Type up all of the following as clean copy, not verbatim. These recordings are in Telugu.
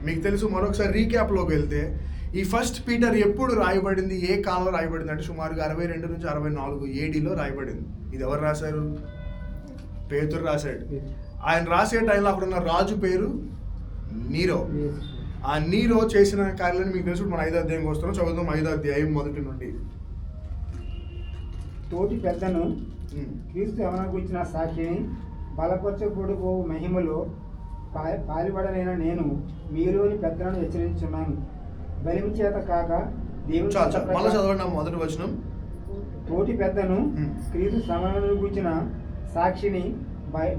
మీకు తెలుసు, మరొకసారి రీక్యాప్లోకి వెళ్తే ఈ ఫస్ట్ పీటర్ ఎప్పుడు రాయబడింది, ఏ కాలంలో రాయబడింది అంటే సుమారుగా 62 నుంచి 64 ఏడీలో రాయబడింది. ఇది ఎవరు రాశారు? పేతురు రాశాడు. ఆయన రాసే టైంలో అక్కడ ఉన్న రాజు పేరు నీరో. ఆ నీరో చేసిన కార్యాలను మీకు తెలుసు. మన 5వ అధ్యాయం వస్తున్నాం, చదువుతాం. 5వ అధ్యాయం 1 నుండి. తోటి పెద్దను క్రీస్తు యవనకు ఇచ్చిన సాక్షిని బలపరచబడుకో మహిమలో పాలుపడనైన నేను మీలోని పెద్దలను హెచ్చరించున్నాను. బలిమి చేత కాక దేవుని చదవండి మొదటి వచనం. తోటి పెద్దను క్రీస్తు శ్రమలను గురించిన సాక్షిని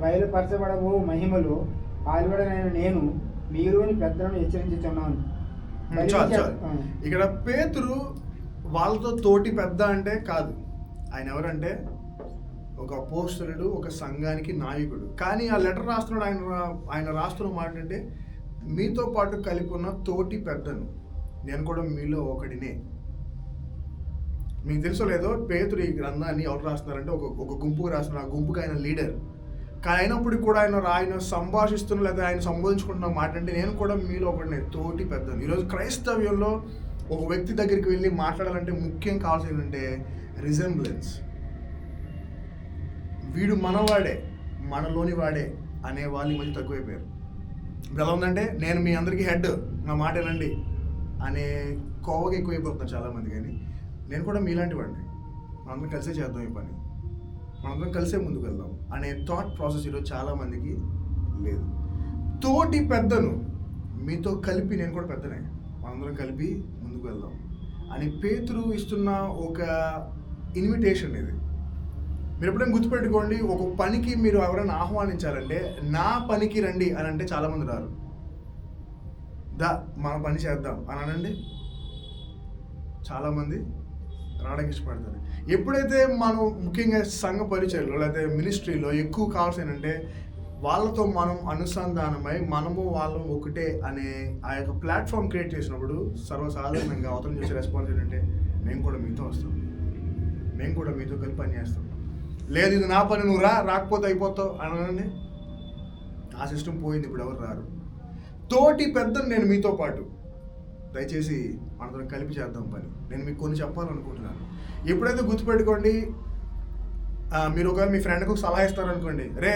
బయలుపరచబడబో మహిమలో పాల్పడనైన నేను మీలోని పెద్దలను హెచ్చరించుచున్నాను. ఇక్కడ పేతురు వాళ్ళతో తోటి పెద్ద అంటే కాదు. ఆయన ఎవరంటే ఒక అపోస్తలుడు, ఒక సంఘానికి నాయకుడు. కానీ ఆ లెటర్ రాస్తున్నాడు, ఆయన రాస్తున్న మాట అంటే మీతో పాటు కలిపి ఉన్న తోటి పెద్దను, నేను కూడా మీలో ఒకడినే. మీకు తెలుసో లేదో, పేతురు ఈ గ్రంథాన్ని ఎవరు రాస్తున్నారంటే ఒక గుంపుకు రాస్తున్నారు. ఆ గుంపుకి ఆయన లీడర్. కానీ అయినప్పటికీ కూడా ఆయన సంభాషిస్తున్న లేదా ఆయన సంబోధించుకుంటున్న మాట అంటే నేను కూడా మీలో ఒకడినే, తోటి పెద్దను. ఈరోజు క్రైస్తవ్యంలో ఒక వ్యక్తి దగ్గరికి వెళ్ళి మాట్లాడాలంటే ముఖ్యం కావాల్సింది ఏంటంటే రిజెంబ్లెన్స్. వీడు మనవాడే, మనలోని వాడే అనే వాళ్ళు ఈ మధ్య తక్కువైపోయారు. ఇప్పుడు ఎలా ఉందంటే నేను మీ అందరికీ హెడ్, నా మాట వినండి అనే కోవగా ఎక్కువైపోతున్నారు చాలామంది. కానీ నేను కూడా మీలాంటి వాడిని, మనందరం కలిసే చేద్దాం ఈ పని, మనందరం కలిసే ముందుకు వెళ్దాం అనే థాట్ ప్రాసెస్ ఈరోజు చాలామందికి లేదు. తోటి పెద్దను, మీతో కలిపి నేను కూడా పెద్దనే, మనందరం కలిపి ముందుకు వెళ్దాం అని పేతురు ఇస్తున్న ఒక ఇన్విటేషన్ ఇది. మీరు ఎప్పుడైనా గుర్తుపెట్టుకోండి, ఒక పనికి మీరు ఎవరైనా ఆహ్వానించాలంటే నా పనికి రండి అని అంటే చాలామంది రారు. మన పని చేద్దాం అని అనండి, చాలామంది రావడానికి ఇష్టపడతారు. ఎప్పుడైతే మనం ముఖ్యంగా సంఘ పరిచయంలో లేకపోతే మినిస్ట్రీలో ఎక్కువ కావాల్సిందంటే వాళ్ళతో మనం అనుసంధానమై మనము వాళ్ళం ఒకటే అనే ఆ యొక్క ప్లాట్ఫామ్ క్రియేట్ చేసినప్పుడు సర్వసాధారణంగా అవతల చేసే రెస్పాన్స్ ఏంటంటే మేము కూడా మీతో వస్తాం, మేము కూడా మీతో కలిపి పని చేస్తాం. లేదు ఇది నా పని, నువ్వు రాకపోతే అయిపోతావు అనండి. ఆ సిస్టమ్ పోయింది, ఇప్పుడు ఎవరు రారు. తోటి పెద్దను నేను మీతో పాటు, దయచేసి మనతో కలిపి చేద్దాం పని. నేను మీకు కొన్ని చెప్పాలనుకుంటున్నాను. ఎప్పుడైతే గుర్తుపెట్టుకోండి, మీరు ఒకవేళ మీ ఫ్రెండ్కి ఒక సలహా ఇస్తారనుకోండి, రే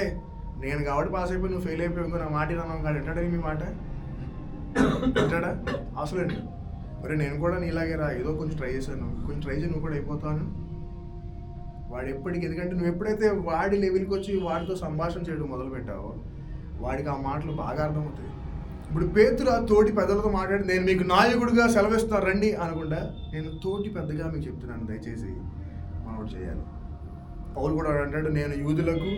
నేను కాబట్టి పాస్ అయిపోయి నువ్వు ఫెయిల్ అయిపోయి ఇంకో నా మాట విన్నాను కాదు, వింటాడా మీ మాట? వింటాడా? అసలు అండి, మరి నేను కూడా నీలాగే రా, ఏదో కొంచెం ట్రై చేశాను, కొంచెం ట్రై చేసి నువ్వు కూడా అయిపోతాను. వాడు ఎప్పటికీ, ఎందుకంటే నువ్వు ఎప్పుడైతే వాడి లెవెల్కి వచ్చి వాడితో సంభాషణ చేయడం మొదలు పెట్టావో వాడికి ఆ మాటలు బాగా అర్థమవుతాయి. ఇప్పుడు పేతురు ఆ తోటి పెద్దలతో మాట్లాడి నేను మీకు నాయకుడిగా సెలవిస్తాను రండి అనకుండా నేను తోటి పెద్దగా మీకు చెప్తున్నాను, దయచేసి మనోడు చేయాలి. పౌలు కూడా అంటాడు, నేను యూదులకు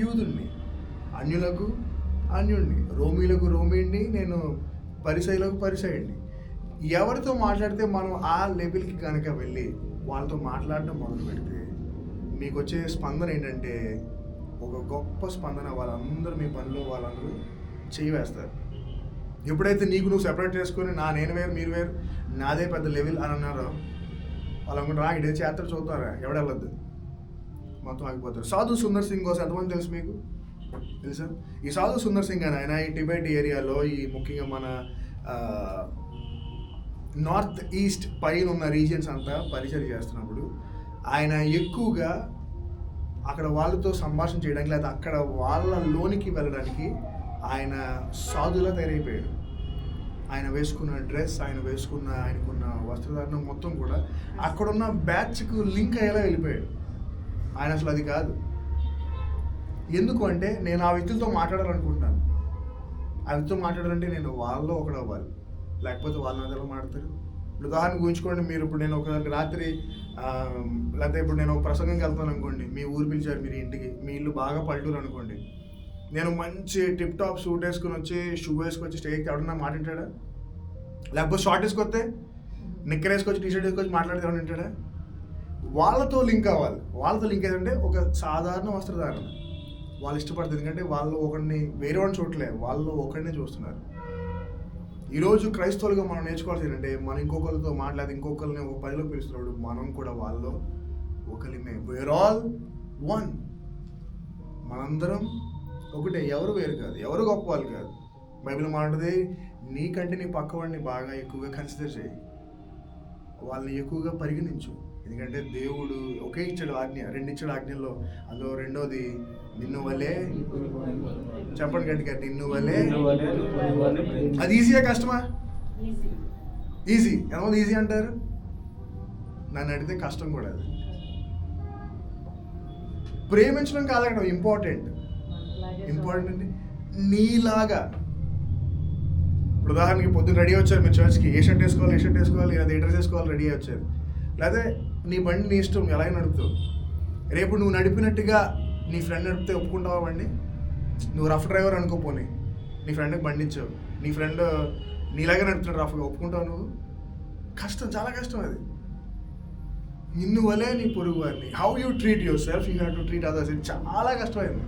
యూదుణ్ణి, అన్యులకు అన్యుణ్ణి, రోమీలకు రోమీణ్ణి, నేను పరిసయులకు పరిసయుడిని. ఎవరితో మాట్లాడితే మనం ఆ లెవెల్కి కనుక వెళ్ళి వాళ్ళతో మాట్లాడడం మొదలు పెడితే మీకు వచ్చే స్పందన ఏంటంటే ఒక గొప్ప స్పందన. వాళ్ళందరూ మీ పనిలో వాళ్ళందరూ చేయవేస్తారు. ఎప్పుడైతే నీకు నువ్వు సెపరేట్ చేసుకొని నేను వేరు మీరు వేరు, నాదే పెద్ద లెవెల్ అని అన్నారో వాళ్ళు అనుకుంటారా ఇదే చేస్తారు చూద్దారా, ఎవడెళ్ళద్దు, మొత్తం ఆగిపోతారు. సాధు సుందర్ సింగ్ కోసం ఎంతమంది తెలుసు మీకు? తెలుసా? ఈ సాధు సుందర్ సింగ్ అని ఆయన ఈ టిబెట్ ఏరియాలో, ఈ ముఖ్యంగా మన నార్త్ ఈస్ట్ పైన ఉన్న రీజియన్స్ అంతా పరిచయం చేస్తున్నప్పుడు ఆయన ఎక్కువగా అక్కడ వాళ్ళతో సంభాషణ చేయడానికి లేదా అక్కడ వాళ్ళ లోనికి వెళ్ళడానికి ఆయన సాధులా తయారైపోయాడు. ఆయన వేసుకున్న డ్రెస్, ఆయనకున్న వస్త్రధారణ మొత్తం కూడా అక్కడున్న బ్యాచ్కు లింక్ అయ్యేలా వెళ్ళిపోయాడు. ఆయన అసలు అది కాదు. ఎందుకు అంటే నేను ఆ వ్యక్తులతో మాట్లాడాలనుకుంటున్నాను. ఆ వ్యక్తితో మాట్లాడాలంటే నేను వాళ్ళలో ఒకడు అవ్వాలి, లేకపోతే వాళ్ళ ఎలా మాట్లాడతారు. ఇప్పుడు ఉదాహరణకు ఊహించుకోండి, మీరు ఇప్పుడు నేను ఒక రాత్రి లేకపోతే ఇప్పుడు నేను ఒక ప్రసంగంకి వెళ్తాను అనుకోండి, మీ ఊరు పిలిచారు మీరు ఇంటికి, మీ ఇల్లు బాగా పల్లెటూరు అనుకోండి, నేను మంచి టిప్ టాప్ సూట్ వేసుకొని వచ్చి షూ వేసుకొచ్చి స్టేజ్కి ఎవడన్నా మాట వింటాడా? లేకపోతే షార్ట్ వేసుకొస్తే నిక్కర్ వేసుకొచ్చి టీషర్ట్ వేసుకొచ్చి మాట్లాడితే ఎవరు వింటాడా? వాళ్ళతో లింక్ అవ్వాలి. వాళ్ళతో లింక్ ఏంటంటే ఒక సాధారణ వస్త్రధారణ వాళ్ళు ఇష్టపడతారు. ఎందుకంటే వాళ్ళు ఒకరిని వేరే వాడిని చూడలే, వాళ్ళు ఒకరినే చూస్తున్నారు. ఈరోజు క్రైస్తవులుగా మనం నేర్చుకోవాల్సి ఏంటంటే మనం ఇంకొకరితో మాట్లాడి ఇంకొకరిని ఒక పనిలో పిలుస్తున్నప్పుడు మనం కూడా వాళ్ళలో ఒకరిమే. వేర్ ఆల్ వన్, మనందరం ఒకటే, ఎవరు వేరు కాదు, ఎవరు గొప్ప వాళ్ళు కాదు. బైబిల్ మాట్లాడితే నీకంటే నీ పక్కవాడిని బాగా ఎక్కువగా కన్సిడర్ చేయి, వాళ్ళని ఎక్కువగా పరిగణించు. ఎందుకంటే దేవుడు ఒకే ఇచ్చాడు ఆజ్ఞ, 2 ఇచ్చాడు ఆజ్ఞల్లో. అందులో రెండోది నిన్ను వలే, చెప్పండి గట్టిగా, నిన్ను వలే. అది ఈజీయా కష్టమా? ఈజీ. ఎంతమంది ఈజీ అంటారు? నన్ను అడిగితే కష్టం కూడా. అది ప్రేమించడం కాదనడం ఇంపార్టెంట్ అంటే నీలాగా. ఇప్పుడు ఉదాహరణకి పొద్దున్న రెడీ వచ్చారు మీరు చర్చ్కి, ఏ షర్ట్ వేసుకోవాలి, అది డ్రెస్ వేసుకోవాలి, రెడీ వచ్చారు. లేదా నీ బండి నీ ఇష్టం, ఎలా నడుపుతావు. రేపు నువ్వు నడిపినట్టుగా నీ ఫ్రెండ్ నడిపితే ఒప్పుకుంటావా బండి? నువ్వు రఫ్ డ్రైవర్ అనుకోపోని, నీ ఫ్రెండ్కి బండి ఇచ్చావు, నీ ఫ్రెండ్ నీలాగే నడుపుతున్నాడు రఫ్గా, ఒప్పుకుంటావు నువ్వు? కష్టం, చాలా కష్టం. అది నిన్ను వలే నీ పొరుగు వారిని. How you treat your self, you have to treat others. ఇది చాలా కష్టమైంది.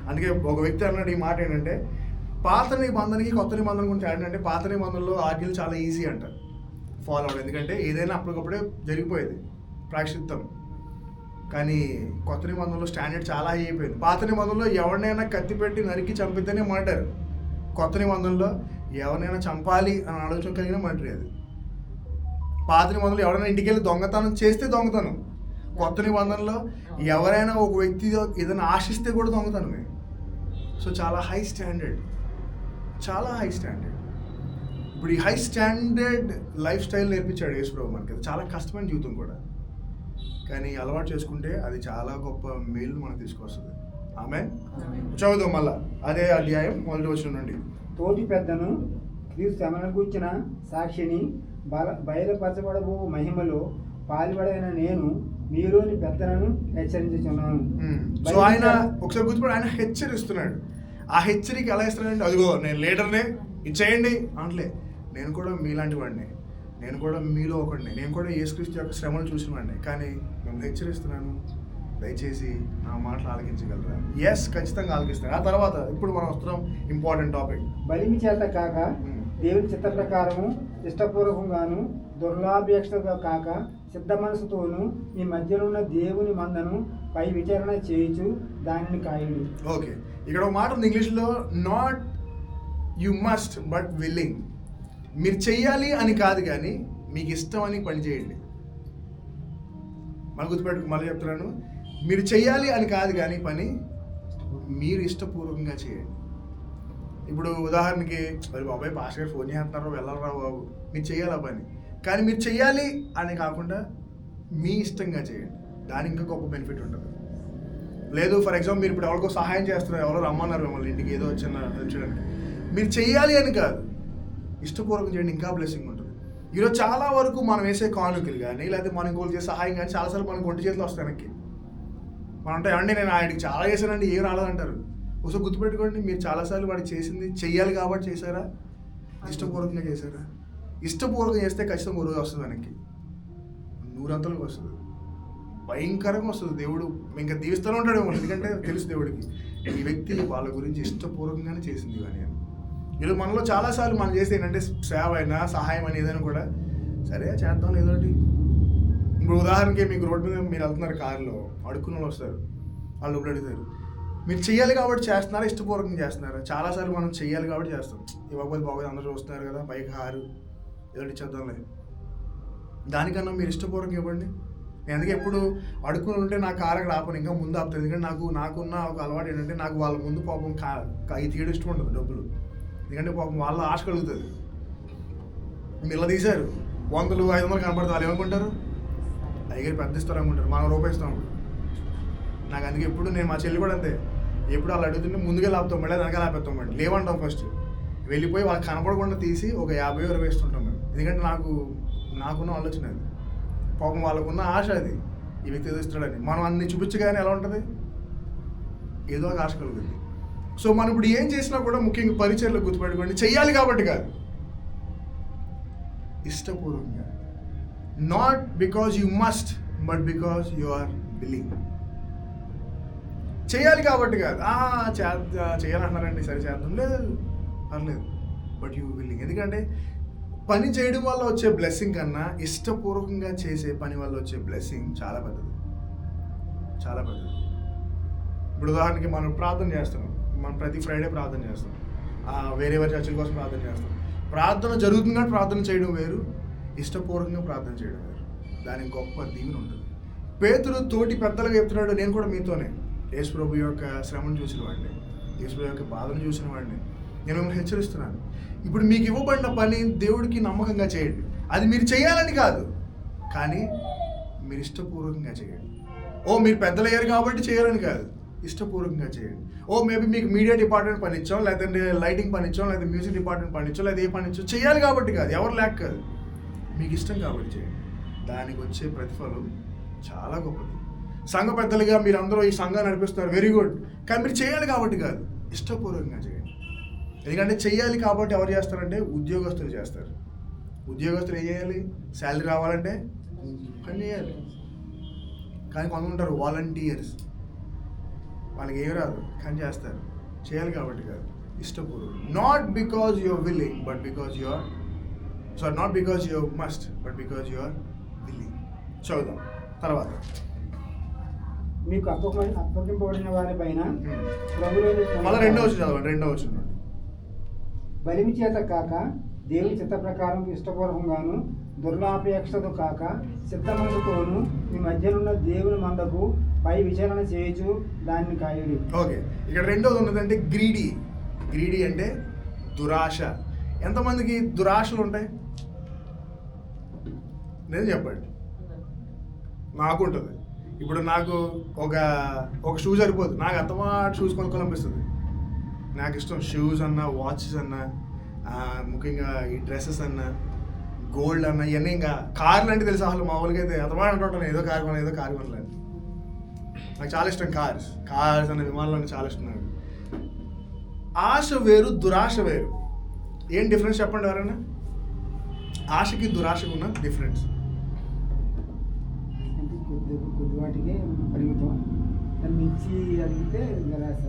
అందుకే ఒక వ్యక్తి అన్నాడు ఈ మాట ఏంటంటే, పాత నిబంధనకి కొత్త నిబంధన గురించి ఏంటంటే, పాత నిబంధనలో ఆజ్ఞలు చాలా ఈజీ అంట ఫాలో అవ్వడం, ఎందుకంటే ఏదైనా అప్పటికప్పుడే జరిగిపోయేది ప్రాయశ్చిత్తం. కానీ కొత్త నిబంధనలో స్టాండర్డ్ చాలా హై అయిపోయింది. పాత నిబంధనలో ఎవరినైనా కత్తి పెట్టి నరికి చంపితేనే మర్డర్. కొత్త నిబంధనలో ఎవరినైనా చంపాలి అని ఆలోచన కలిగిన మర్డర్. అది పాత నిబంధనలు ఎవరైనా ఇంటికి వెళ్ళి దొంగతనం చేస్తే దొంగతనం. కొత్త నిబంధనలో ఎవరైనా ఒక వ్యక్తి ఏదైనా ఆశిస్తే కూడా దొంగతనమే. సో చాలా హై స్టాండర్డ్. ఇప్పుడు ఈ హై స్టాండర్డ్ లైఫ్ స్టైల్ నేర్పించాడు యేసు ప్రభు మనకి. అది చాలా కష్టమైన జీవితం కూడా, కానీ అలవాటు చేసుకుంటే అది చాలా గొప్ప మేలు మనకు తీసుకొస్తుంది. ఆమేన్. చదువుదాం మళ్ళా అదే అధ్యాయం 1వ వచనం నుండి. తోటి పెద్దను క్రీస్తు శ్రమను గూర్చిన సాక్షిని బయలుపరచబడబో మహిమలో పాల్పడైన నేను మీలోని పెద్దలను హెచ్చరించుచున్నాను. సో ఆయన ఒకసారి గుర్తుపడి ఆయన హెచ్చరిస్తున్నాడు. ఆ హెచ్చరిక ఎలా ఇస్తున్నాడంటే, అదిగో నేను లీడర్నే, ఇచ్చేయండి అంటలే. నేను కూడా మీలాంటి వాడిని, నేను కూడా మీలో ఒకడిని, నేను కూడా యేసుక్రీస్తు యొక్క శ్రమను చూసిన వాడిని. కానీ నేను హెచ్చరిస్తున్నాను, దయచేసి నా మాటలు ఆలకించగలరా? ఎస్, ఖచ్చితంగా ఆలకిస్తాను. ఆ తర్వాత ఇప్పుడు మనం వస్తున్నాం ఇంపార్టెంట్ టాపిక్. బలిమి చేత కాక దేవుని చిత్త ప్రకారము ఇష్టపూర్వకంగాను దుర్లాభేక్షగా కాక సిద్ధ మనసుతోనూ ఈ మధ్యనున్న దేవుని మందను పై విచారణ చేయించు దానిని కాయుడు. ఓకే, ఇక్కడ ఒక మాట ఉంది ఇంగ్లీష్లో, not you must but willing. మీరు చెయ్యాలి అని కాదు, కానీ మీకు ఇష్టం అని పని చేయండి. మళ్ళీ గుర్తుపెట్టుకు, మళ్ళీ చెప్తున్నాను, మీరు చెయ్యాలి అని కాదు కానీ పని మీరు ఇష్టపూర్వకంగా చేయండి. ఇప్పుడు ఉదాహరణకి, మరి బాబాయ్ పాస్టర్ గారు ఫోన్ చేస్తున్నారు, వెళ్ళరా బాబు, మీరు చెయ్యాలి ఆ పని, కానీ మీరు చెయ్యాలి అని కాకుండా మీ ఇష్టంగా చేయండి. దానికి ఇంకా గొప్ప బెనిఫిట్ ఉంటుంది. లేదు ఫర్ ఎగ్జాంపుల్ మీరు ఇప్పుడు ఎవరికో సహాయం చేస్తున్నారు, ఎవరో రమ్మన్నారు మిమ్మల్ని ఇంటికి ఏదో చిన్న హెల్ప్ చేయడానికి, మీరు చెయ్యాలి అని కాదు, ఇష్టపూర్వకం చేయండి, ఇంకా బ్లెస్సింగ్ ఉంటుంది. ఈరోజు చాలా వరకు మనం వేసే కానుకలు కానీ లేకపోతే మనం ఇంకోటి చేసే సహాయం కానీ చాలాసార్లు మనకు ఒంటి చేతిలో వస్తాయి వెనక్కి. మనం అంటే ఏమండి నేను ఆయనకి చాలా చేశానండి, ఏం రాలేదంటారు. ఒకసారి గుర్తుపెట్టుకోండి, మీరు చాలాసార్లు వాడికి చేసింది చెయ్యాలి కాబట్టి చేశారా, ఇష్టపూర్వకంగా చేశారా? ఇష్టపూర్వకంగా చేస్తే ఖచ్చితంగా ఒక రోజు వస్తుంది వెనక్కి, 100 అంతలకు వస్తుంది, భయంకరంగా వస్తుంది. దేవుడు ఇంకా దీవిస్తూనే ఉంటాడు, ఎందుకంటే తెలుసు దేవుడికి ఈ వ్యక్తి వాళ్ళ గురించి ఇష్టపూర్వకంగానే చేసింది కానీ. ఈరోజు మనలో చాలాసార్లు మనం చేస్తే ఏంటంటే సేవ అయినా సహాయం అని ఏదైనా కూడా సరే చేద్దాం లేదండి. ఇప్పుడు ఉదాహరణకి మీకు రోడ్డు మీద మీరు వెళ్తున్నారు, కారులో అడుక్కున్న వాళ్ళు వస్తారు, వాళ్ళు డబ్బులు అడుగుతారు. మీరు చెయ్యాలి కాబట్టి చేస్తున్నారా, ఇష్టపూర్వకంగా చేస్తున్నారా? చాలాసార్లు మనం చెయ్యాలి కాబట్టి చేస్తాం, ఇవ్వకపోతే బాగోదు, అందరూ చూస్తున్నారు కదా, పైకి హారు ఏదో ఇచ్చేద్దాంలే. దానికన్నా మీరు ఇష్టపూర్వకంగా ఇవ్వండి. నేను అందుకే ఎప్పుడు అడుక్కుని ఉంటే నా కారు అక్కడ ఆపను, ఇంకా ముందు ఆపుతుంది. ఎందుకంటే నాకున్న ఒక అలవాటు ఏంటంటే, నాకు వాళ్ళ ముందు పాపం ఇది తీయడం ఇష్టం ఉండదు డబ్బులు, ఎందుకంటే పాపం వాళ్ళ ఆశ కలుగుతుంది. మీరు ఇలా తీశారు 100, 500 కనపడుతుంది, వాళ్ళు ఏమనుకుంటారు, అయ్యగారు పెద్ద ఇస్తారు అనుకుంటారు, మనం రూపాయి ఇస్తాం. నాకు అందుకే ఎప్పుడు నేను, మా చెల్లి కూడా అంతే, ఎప్పుడు వాళ్ళు అడుగుతుంటే ముందుగా లాపుతాం, మళ్ళీ వెనకాల ఆపేస్తాం, మళ్ళీ లేవంటాం. ఫస్ట్ వెళ్ళిపోయి వాళ్ళకి కనపడకుండా తీసి ఒక 50 20 వేస్తుంటాం మేము. ఎందుకంటే నాకున్న ఆలోచన అది, పాపం వాళ్ళకున్న ఆశ అది, ఈ వ్యక్తి ఏదో ఇస్తాడని. మనం అన్ని చూపించగానే ఎలా ఉంటుంది, ఏదో ఒక ఆశ కలుగుతుంది. సో మనం ఇప్పుడు ఏం చేసినా కూడా ముఖ్యంగా పరిచర్లు గుర్తుపెట్టుకోండి, చెయ్యాలి కాబట్టి కాదు, ఇష్టపూర్వకంగా. Not because you must but because you are willing. చేయాలి కాబట్టి కాదు, చేయాలంటున్నారండి సరే చేద్దాం, లేదు పర్లేదు, బట్ యూ విల్లింగ్. ఎందుకంటే పని చేయడం వల్ల వచ్చే బ్లెస్సింగ్ కన్నా ఇష్టపూర్వకంగా చేసే పని వల్ల వచ్చే బ్లెస్సింగ్ చాలా పెద్దది, చాలా పెద్దది. ఇప్పుడు ఉదాహరణకి మనం ప్రార్థన చేస్తున్నాం, మనం ప్రతి ఫ్రైడే ప్రార్థన చేస్తాం, వేరే చర్చల కోసం ప్రార్థన చేస్తాం. ప్రార్థన జరుగుతుందిగా ప్రార్థన చేయడం వేరు, ఇష్టపూర్వకంగా ప్రార్థన చేయడం వేరు. దానికి గొప్ప దీవెన ఉంటుంది. పేతురు తోటి పెద్దలుగా చెప్తున్నాడు, నేను కూడా మీతోనే యేసు ప్రభు యొక్క శ్రమను చూసిన వాడిని, యేసు ప్రభు యొక్క బాధను చూసిన వాడిని, నేను మిమ్మల్ని హెచ్చరిస్తున్నాను. ఇప్పుడు మీకు ఇవ్వబడిన పని దేవుడికి నమ్మకంగా చేయండి. అది మీరు చేయాలని కాదు, కానీ మీరు ఇష్టపూర్వకంగా చేయండి. మీరు పెద్దలు అయ్యారు కాబట్టి చేయాలని కాదు, ఇష్టపూర్వకంగా చేయండి. మేబీ మీకు మీడియా డిపార్ట్మెంట్ పని ఇచ్చాం, లేదంటే లైటింగ్ పని ఇచ్చాం, లేదా మ్యూజిక్ డిపార్ట్మెంట్ పని ఇచ్చాం, లేదా ఏ పని ఇచ్చాం, చేయాలి కాబట్టి కాదు, ఎవరు లేక కాదు, మీకు ఇష్టం కాబట్టి చేయండి. దానికి వచ్చే ప్రతిఫలం చాలా గొప్పది. సంఘ పెద్దలుగా మీరు అందరూ ఈ సంఘాన్ని నడిపిస్తున్నారు, వెరీ గుడ్. కానీ మీరు చేయాలి కాబట్టి కాదు, ఇష్టపూర్వకంగా చేయండి. ఎందుకంటే చేయాలి కాబట్టి ఎవరు చేస్తారంటే ఉద్యోగస్తులు చేస్తారు. ఉద్యోగస్తులు ఏం చేయాలి? శాలరీ రావాలంటే పని చేయాలి. కానీ కొంతమంది ఉంటారు వాలంటీర్స్, వాళ్ళకి ఏమి రాదు కానీ చేస్తారు. చేయాలి కాబట్టి కాదు, ఇష్టపూర్వకం. Not because you are willing but because you are not because you must but because you are willing. చదువుదాం తర్వాత. మీకు అప్పగింపబడిన వారి పైన మళ్ళీ రెండో వచ్చిన చదవండి. రెండో వచ్చిన బలిమి చేత కాక దేవుని చిత్త ప్రకారం ఇష్టపూర్వకంగాను దుర్లాపేక్షతో కాక సిద్ధమందుతోను మీ మధ్యనున్న దేవుని మందకు పై విచారణ చేయొచ్చు దాన్ని కాయుడి. ఓకే, ఇక్కడ రెండోది ఉన్నదంటే గ్రీడీ. గ్రీడీ అంటే దురాశ. ఎంతమందికి దురాశలు ఉంటాయి? నేను చెప్పండి. నాకు ఉంటుంది. ఇప్పుడు నాకు ఒక షూ సరిపోదు, నాకు అంతమాట షూస్ కొనుక్కోవాలనిపిస్తుంది. నాకు ఇష్టం షూస్ అన్నా, వాచెస్ అన్నా, ముఖ్యంగా ఈ డ్రెస్సెస్ అన్నా, గోల్డ్ అన్నా, ఇవన్నీ. ఇంకా కార్లు అంటే తెలుసు అసలు మామూలుగా అయితే అంతమాట అంటుంటాను, ఏదో కారు కొనాలని. నాకు చాలా ఇష్టం కార్స్ అన్న, విమానాలు అంటే చాలా ఇష్టం నాకు. ఆశ వేరు, దురాశ వేరు. ఏం డిఫరెన్స్ చెప్పండి ఎవరైనా? ఆశకి దురాశకు ఉన్న డిఫరెన్స్. కొద్ది వాటికి పరిమితం, దాన్ని మించి అడిగితే నిరాశ.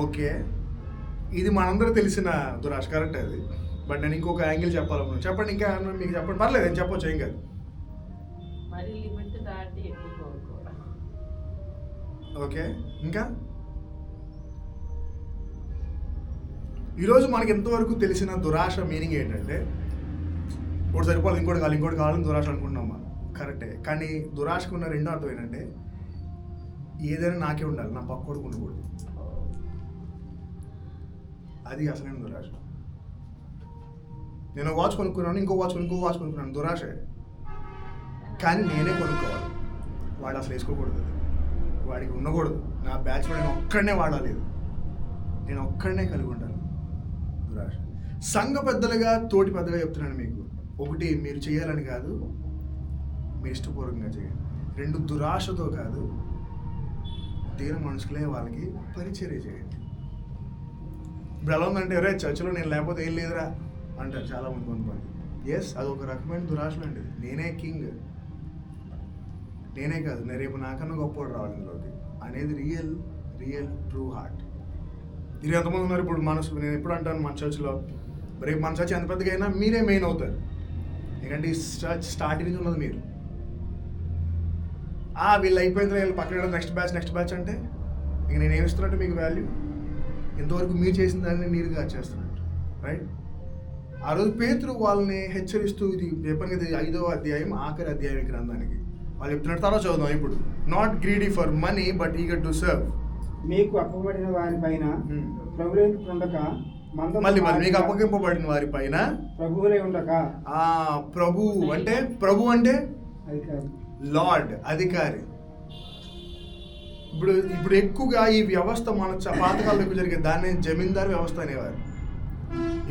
ఓకే, ఇది మనందరూ తెలిసిన దురాశ, కరెక్ట్ అది. బట్ నేను ఇంకొక యాంగిల్ చెప్పాలనుకున్నాను. చెప్పండి, ఇంకా మీకు చెప్పండి, పర్లేదు, ఏం చెప్పొచ్చు, ఏం కాదు. ఓకే, ఇంకా ఈరోజు మనకి ఎంతవరకు తెలిసిన దురాశ మీనింగ్ ఏంటంటే, ఒకటి సరిపోవాలి, ఇంకోటి కావాలని దురాశ అనుకుంటున్నాం మనం, కరెక్టే. కానీ దురాశకు ఉన్న రెండో అర్థం ఏంటంటే, ఏదైనా నాకే ఉండాలి, నా పక్కోడికి ఉండకూడదు. అది అసలైన దురాశ. నేను వాచ్ కొనుక్కున్నాను, ఇంకో వాచ్ కొనుక్కున్నాను, దురాశ. కానీ నేనే కొనుక్కోవాలి, వాడు అసలు వేసుకోకూడదు, వాడికి ఉండకూడదు. నా బ్యాచ్లో నేను ఒక్కడనే వాడాలి, నేను ఒక్కడనే కలిగి ఉండాలి, దురాశ. సంఘ పెద్దలుగా తోటి పెద్దగా చెప్తున్నాను మీకు, ఒకటి, మీరు చేయాలని కాదు, మీరు ఇష్టపూర్వకంగా చేయండి. రెండు, దురాశతో కాదు, దీన మనుషులే వాళ్ళకి పరిచర్య చేయండి. ఇప్పుడు ఎలా ఉందంటే, రే చర్చిలో నేను లేకపోతే ఏం లేదురా అంటారు చాలామంది, కొంతమంది. ఎస్, అది ఒక రకమైన దురాశ లాంటిది. నేనే కింగ్, నేనే కాదు, నేను రేపు నాకన్నా గొప్పవాడు రావాలి ఇందులోకి అనేది రియల్ ట్రూ హార్ట్. ఇది ఎంతమంది ఉన్నారు ఇప్పుడు నేను ఎప్పుడు అంటాను, మన చర్చ్లో రేపు మన చర్చ్ ఎంత పెద్దగా అయినా మీరే మెయిన్ అవుతారు. ఎందుకంటే ఈ చర్చ్ స్టార్టింగ్ నుంచి ఉన్నది మీరు. వీళ్ళు అయిపోయింది, వీళ్ళు పక్కన నెక్స్ట్ బ్యాచ్ అంటే ఇక నేను ఏమిస్తున్నట్టు మీకు వాల్యూ, ఇంతవరకు మీరు చేసిన దాన్ని నీరుగా చేస్తున్నట్టు, రైట్? ఆ రోజు పేతురు వాళ్ళని హెచ్చరిస్తూ, ఇది చెప్పాను కదా, 5వ అధ్యాయం ఆఖరి అధ్యాయం గ్రంథానికి వాళ్ళు చెప్తున్నట్టు. తర్వాత చదువుదాం ఇప్పుడు. Not greedy for money but eager to serve. మీకు అప్పబడిన వారి పైన ఉండక, మళ్ళీ మీకు అప్పగింపబడిన వారి పైన ప్రభువులే ఉండక. ప్రభు అంటే లార్డ్, అధికారి. ఇప్పుడు ఎక్కువగా ఈ వ్యవస్థ మన పాతకాలంలో ఎక్కువ జరిగేది, దాన్ని జమీందారు వ్యవస్థ అనేవారు.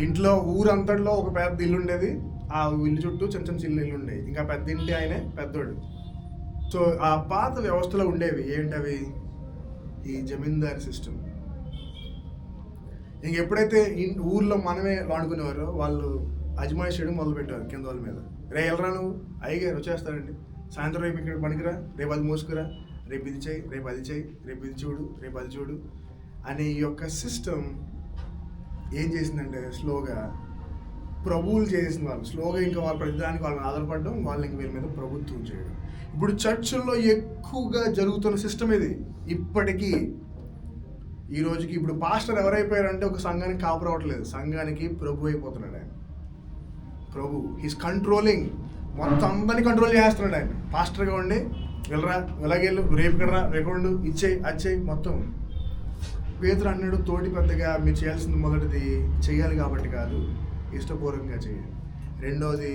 ఇంట్లో ఊరంతట్లో ఒక పెద్ద ఇల్లు ఉండేది, ఆ ఇల్లు చుట్టూ చిన్న ఇల్లు ఉండేవి, ఇంకా పెద్ద ఇంటి ఆయనే పెద్దోడు. సో ఆ పాత వ్యవస్థలో ఉండేవి ఏంటవి? ఈ జమీందారు సిస్టమ్. ఇంకెప్పుడైతే ఊర్లో మనమే వాడుకునేవారో వాళ్ళు అజమాయిష్ చేయడం మొదలుపెట్టారు కింద వాళ్ళ మీద. రే వెళ్ళరా నువ్వు, అయ్యగారు వచ్చేస్తారండి, సాయంత్రం రేపు ఇక్కడ పనికిరా, రేపు అది మోసుకురా, రేపు ఇది చేయి, రేపు అది చేయి, రేపు ఇది చూడు, రేపు అది చూడు అనే ఈ యొక్క సిస్టమ్ ఏం చేసిందంటే స్లోగా ప్రభువులు చేసిన వాళ్ళు స్లోగా ఇంకా వాళ్ళ ప్రతిదానికి వాళ్ళని ఆధారపడడం, వాళ్ళు ఇంక వీళ్ళ మీద ప్రభుత్వం చేయడం. ఇప్పుడు చర్చిల్లో ఎక్కువగా జరుగుతున్న సిస్టమ్ ఇది. ఇప్పటికీ ఈ రోజుకి ఇప్పుడు పాస్టర్ ఎవరైపోయారంటే ఒక సంఘానికి కాపురవట్లేదు, సంఘానికి ప్రభు అయిపోతున్నాడు ఆయన. ప్రభు హీస్ కంట్రోలింగ్, మొత్తం అందరినీ కంట్రోల్ చేస్తున్నాడు ఆయన. పాస్టర్గా ఉండి వెళ్ళరా, వెలాగెళ్ళు, రేపు కడరా, రేపు ఇచ్చేయి అచ్చేయి మొత్తం. పేతురు అన్నాడు, తోటి పెద్దగా మీరు చేయాల్సింది మొదటిది చేయాలి కాబట్టి కాదు, ఇష్టపూర్వకంగా చేయండి. రెండోది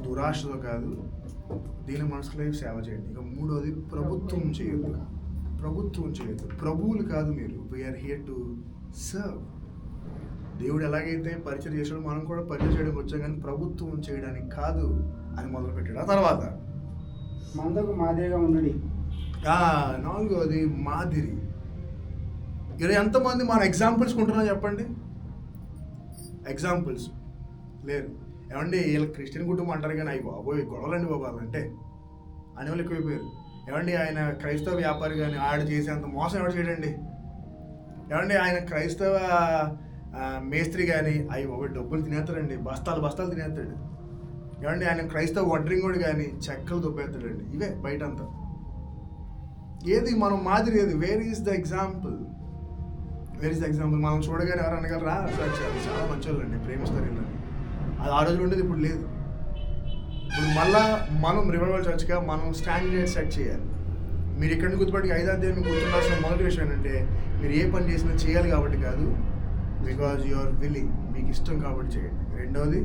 దురాశతో కాదు, దీని మనసులో సేవ చేయండి. ఇక మూడోది ప్రభుత్వం చేయొద్దు. ప్రభుత్వం చేయొద్దు, ప్రభువులు కాదు మీరు. We are here to serve. దేవుడు ఎలాగైతే పరిచయం చేసాడో మనం కూడా పరిచయం చేయడానికి వచ్చాం, కానీ ప్రభుత్వం చేయడానికి కాదు అని మొదలుపెట్టాడు. ఆ తర్వాత మందకు మాదిరిగా ఉండండి. నాలుగోది మాదిరి. ఇలా ఎంతమంది మన ఎగ్జాంపుల్స్ కొంటున్నా చెప్పండి? ఎగ్జాంపుల్స్ లేరు. ఏమండి వీళ్ళ క్రిస్టియన్ కుటుంబం అంటారు కానీ అయ్యి బాబోయ్ గొడవలండి బాబు అంటే అనేవాళ్ళు ఎక్కువైపోయారు. ఏమండి ఆయన క్రైస్తవ వ్యాపారి కానీ ఆడు చేసేంత మోసం ఎవరు చేయడండి? ఏమండి ఆయన క్రైస్తవ మేస్త్రి కానీ అయ్యి బాబోయ్ డబ్బులు తినేస్తాడండి, బస్తాలు తినేస్తాడు. ఏమండి ఆయన క్రైస్తవ వడ్రింగోడు కానీ చెక్కలు దొబ్బేస్తాడండి. ఇవే బయట అంతా. ఏది మనం మాదిరి? ఏది? Where is the example? మనం చూడగానే ఎవరు అనగలరా చాలా మంచోళ్ళండి, ప్రేమిస్తారు వీళ్ళని. అది ఆ రోజులు ఉండేది, ఇప్పుడు లేదు. ఇప్పుడు మళ్ళా మనం రివైవల్ చర్చ్గా మనం స్టాండర్డ్ సెట్ చేయాలి. మీరు ఇక్కడ నుంచి గుర్తుపట్టి 5వ అధ్యాయం మీకు గుర్తుండాల్సిన మొదటి విషయం ఏంటంటే, మీరు ఏ పని చేసినా చేయాలి కాబట్టి కాదు, బికాజ్ యు ఆర్ విల్లింగ్, మీకు ఇష్టం కాబట్టి చేయండి. రెండవది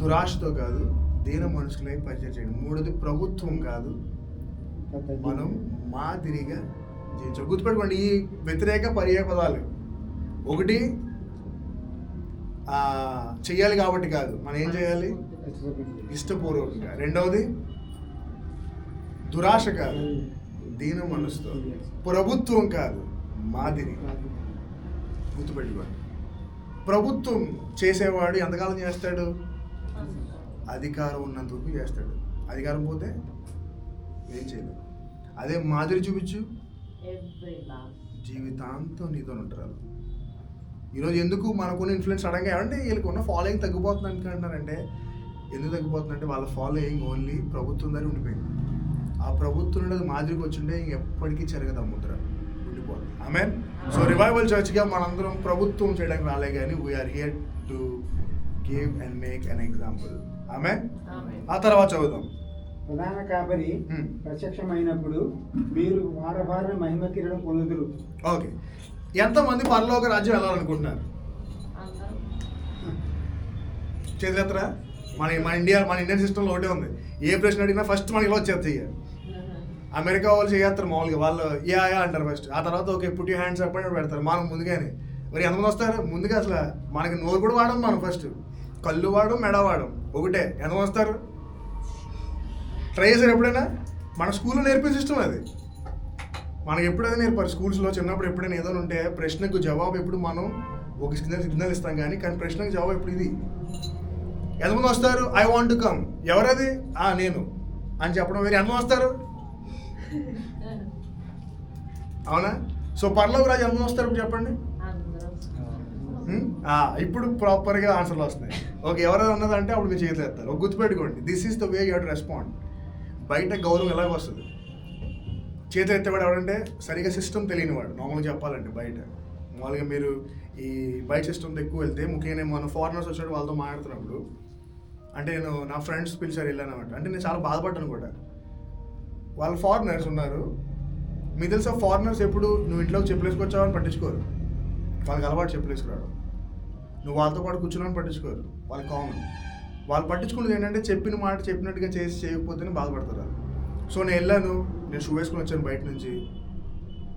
దురాశతో కాదు, దీన మనుషులై పరిచయం చేయండి. మూడోది ప్రభుత్వం కాదు, మనం మాదిరిగా జీవించాలి. గుర్తుపెట్టుకోండి ఈ వ్యతిరేక పర్యాయ పదాలు. ఒకటి చెయ్యాలి కాబట్టి కాదు, మనం ఏం చేయాలి? ఇష్టపూర్వకంగా. రెండవది దురాశ కాదు, దీన మనసుతో. ప్రభుత్వం కాదు, మాదిరి. గుర్తుపెట్టుకోండి. ప్రభుత్వం చేసేవాడు ఎంతకాలం చేస్తాడు? అధికారం ఉన్నంత వరకు చేస్తాడు. అధికారం పోతే ఏం చేయలేదు. అదే మాదిరి చూపించు, జీవితాంతం నీతో ఉంటారు. ఈరోజు ఎందుకు మనకున్న ఇన్ఫ్లుయెన్స్ సడన్గా ఏమంటే వీళ్ళకి ఉన్న ఫాలోయింగ్ తగ్గిపోతుంది అనుకుంటున్నారంటే, ఎందుకు తగ్గిపోతుందంటే వాళ్ళ ఫాలోయింగ్ ఓన్లీ ప్రభుత్వం దగ్గర ఉండిపోయింది. ఆ ప్రభుత్వం నుండి మాదిరికి వచ్చిండే ఎప్పటికీ చెరగదు, ముద్ర ఉండిపోతుంది. ఆమెన్. సో రివైవల్ చర్చ్గా మనందరం ప్రభుత్వం చేయడానికి రాలే కానీ we are here to give and make an example. Amen. ఆ తర్వాత చదువుదాం. ప్రధాన కాపరి ప్రత్యక్షమైనప్పుడు మీరు వారవారిని మహిమ కిరీటం పొందుదురు. ఓకే, ఎంతమంది పరలోక రాజ్యం వెళ్ళాలనుకుంటున్నారు? చేతులెత్తరా. మన ఇండియన్ సిస్టంలో ఒకటే ఉంది, ఏ ప్రశ్న అడిగినా ఫస్ట్ మనకి ఇలా వచ్చేది. అమెరికా వాళ్ళు చేస్తారు మామూలుగా, వాళ్ళు యా అంటారు ఫస్ట్, ఆ తర్వాత okay put you hands up అని పెడతారు. మనం ముందుగానే మరి ఎంతమంది వస్తారు? ముందుగా అసలు మనకి నోరు కూడా వాడడం, మనం ఫస్ట్ కళ్ళు వాడడం, మెడ వాడడం ఒకటే. ఎంతమంది వస్తారు? ట్రై చేశారు ఎప్పుడైనా? మన స్కూల్లో నేర్పే సిస్టమ్ అది. మనకి ఎప్పుడైనా నేర్పారు స్కూల్స్లో చిన్నప్పుడు. ఎప్పుడైనా ఏదైనా ఉంటే ప్రశ్నకు జవాబు ఎప్పుడు మనం ఒక సిగ్నల్ ఇస్తాం, కానీ ప్రశ్నకు జవాబు ఎప్పుడు ఇది. ఎంతమంది వస్తారు? I want to come. ఎవరది? నేను అని చెప్పడం వేరే. ఎంతమంది వస్తారు? అవునా? సో పరలోక రాజు ఎంతమంది వస్తారు ఇప్పుడు చెప్పండి? ఇప్పుడు ప్రాపర్గా ఆన్సర్లు వస్తున్నాయి. ఓకే, ఎవరైనా ఉన్నదంటే అప్పుడు మీరు చేతులు ఎత్తారు. గుర్తుపెట్టుకోండి, this is the way you have to respond. బయట గౌరవం ఎలాగ వస్తుంది? చేతులు ఎత్తేవాడు ఎవడంటే సరిగా సిస్టమ్ తెలియనివాడు. నార్మల్గా చెప్పాలంటే బయట మామూలుగా మీరు ఈ బయట సిస్టమ్తో ఎక్కువ వెళ్తే, ముఖ్యంగా మనం ఫారినర్స్ వచ్చాడు వాళ్ళతో మాట్లాడుతున్నప్పుడు, అంటే నేను నా ఫ్రెండ్స్ పిలిచారు వెళ్ళానమాట. అంటే నేను చాలా బాధపడ్డాను కూడా. వాళ్ళు ఫారినర్స్ ఉన్నారు. మీకు తెలుసా ఫారినర్స్ ఎప్పుడు నువ్వు ఇంట్లోకి చెప్పులేసుకొచ్చావని పట్టించుకోరు. వాళ్ళకి అలవాటు చెప్పులేసుకురావడం. నువ్వు వాళ్ళతో పాటు కూర్చున్నావని పట్టించుకోరు. వాళ్ళకి కామన్. వాళ్ళు పట్టించుకున్నది ఏంటంటే చెప్పిన మాట చెప్పినట్టుగా చేసి చేయకపోతేనే బాధపడతారు. సో నేను షూ వేసుకుని వచ్చాను బయట నుంచి.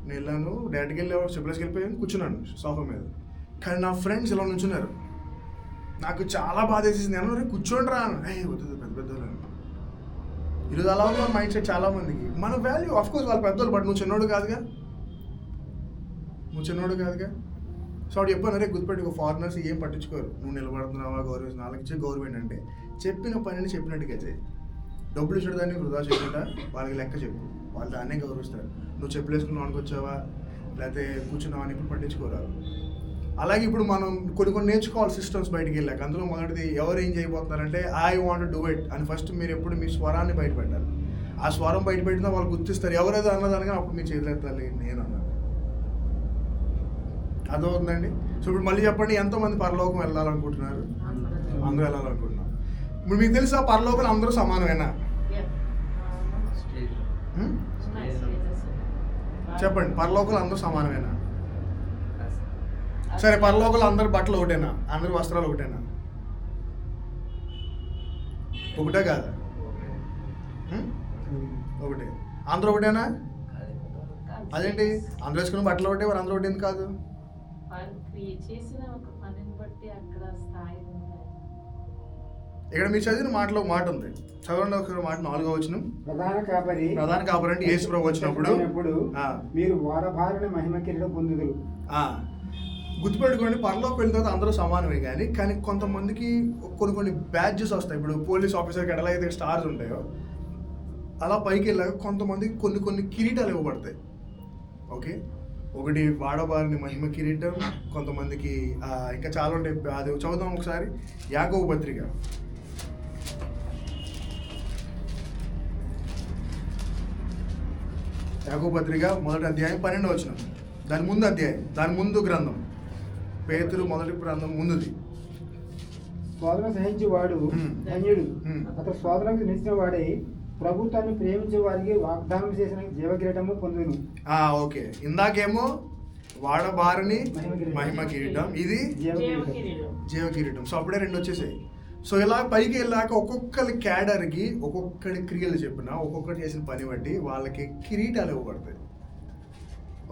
నేను వెళ్ళాను, డైరెక్ట్గా వెళ్ళి చెప్పులేసుకు వెళ్ళిపోయాను, కూర్చున్నాను సోఫా మీద. కానీ నా ఫ్రెండ్స్ ఇలా నుంచున్నారు. నాకు చాలా బాధ వేసేసింది. నేను కూర్చోండి రా, వద్దు పెద్ద పెద్దోళ్ళు. ఈరోజు అలా ఉన్న మైండ్ సెట్ చాలా మందికి. మన వాల్యూ ఆఫ్ కోర్స్ వాళ్ళు పెద్దోళ్ళు, బట్ నువ్వు చిన్నోడు కాదుగా. సో అప్పుడు చెప్పాను, అరే గుర్తుపెట్టి ఫారినర్స్ ఏం పట్టించుకోరు. నువ్వు నిలబడుతున్నావా, గౌరవించిన వాళ్ళకి ఇచ్చే గౌరవం ఏంటంటే చెప్పిన పనిని చెప్పినట్టుగా చేయి. డబ్బులు ఇచ్చిన దాన్ని వృధా చేయకుండా వాళ్ళకి లెక్క చెప్పు, వాళ్ళు దాన్నే గౌరవిస్తారు. నువ్వు చెప్పులు వేసుకున్నావు అనుకొచ్చావా, లేకపోతే కూర్చున్నావా అని ఇప్పుడు పట్టించుకోరాదు. అలాగే ఇప్పుడు మనం కొన్ని నేర్చుకోవాలి సిస్టమ్స్ బయటికి వెళ్ళాక. అందులో మొదటిది ఎవరు ఏం చేయబోతున్నారంటే ఐ వాంట్ డూ ఇట్ అని ఫస్ట్ మీరు ఎప్పుడు మీ స్వరాన్ని బయటపెట్టాలి. ఆ స్వరం బయటపెట్టినా వాళ్ళు గుర్తిస్తారు. ఎవరేదో అన్నదానిగా అప్పుడు మీరు చేతులు ఎత్తాలి. నేను అన్నాను అర్థమవుతుందండి. సో ఇప్పుడు మళ్ళీ చెప్పండి, ఎంతోమంది పరలోకం వెళ్ళాలనుకుంటున్నారు? అందరూ వెళ్ళాలనుకుంటున్నారు. ఇప్పుడు మీకు తెలుసా పరలోకం అందరూ సమానమేనా? చెప్పండి, పరలోకలు అందరూ సమానమేనా? సరే, పరలోకలు అందరు బట్టలు ఒకటేనా? అందరి వస్త్రాలు ఒకటేనా? ఒకటే కాదా? ఒకటే. అందరూ ఒకటేనా? అదేంటి అందరూ వేసుకున్న బట్టలు ఒకటే, మరి అందరూ ఒకటి ఎందుకు కాదు? చేసిన ఒక పనిని బట్టి అక్కడ స్థాయి ఉంది. ఇక్కడ మీరు చదివిన మాటలో ఒక మాట ఉంది, చదవండి ఒక మాట. 4వ వచనం. ప్రధాన కాపరి అంటే యేసు ప్రభు వచ్చినప్పుడు మీరు ఓడబారిన మహిమ కిరీటం పొందుదురు. గుర్తుపెట్టుకోండి, పరలోకి వెళ్ళిన తర్వాత అందరూ సమానమే, కానీ కొంతమందికి కొన్ని బ్యాడ్జెస్ వస్తాయి. ఇప్పుడు పోలీస్ ఆఫీసర్కి ఎలా అయితే స్టార్స్ ఉంటాయో అలా పైకి వెళ్ళాక కొంతమందికి కొన్ని కిరీటాలు ఇవ్వబడతాయి. ఓకే, ఒకటి వాడబారిన మహిమ కిరీటం, కొంతమందికి ఇంకా చాలా ఉంటాయి. అది చదువుతాం ఒకసారి. యాకోబు పత్రిక మొదటి అధ్యాయం 12వ వచనం. దాని ముందు అధ్యాయం, దాని ముందు గ్రంథం పేతురు మొదటి గ్రంథం ముందుది. శోధన సహించేవాడు ధన్యుడు, అతడు శోధనకు నిలిచిన వాడే ప్రభుత్వాన్ని ప్రేమించే వారికి వాగ్దానం చేసిన జీవకిరీటము పొందును. ఓకే, ఇందాకేమో వాడబారని మహిమ కిరీటం, ఇది జీవ కిరీటం. సో అప్పుడే 2 వచ్చేసాయి. సో ఇలా పైకి వెళ్ళాక ఒక్కొక్కరి క్యాడర్కి ఒక్కొక్కడి క్రియలు చెప్పిన ఒక్కొక్కటి చేసిన పని బట్టి వాళ్ళకి కిరీటాలు ఇవ్వబడతాయి.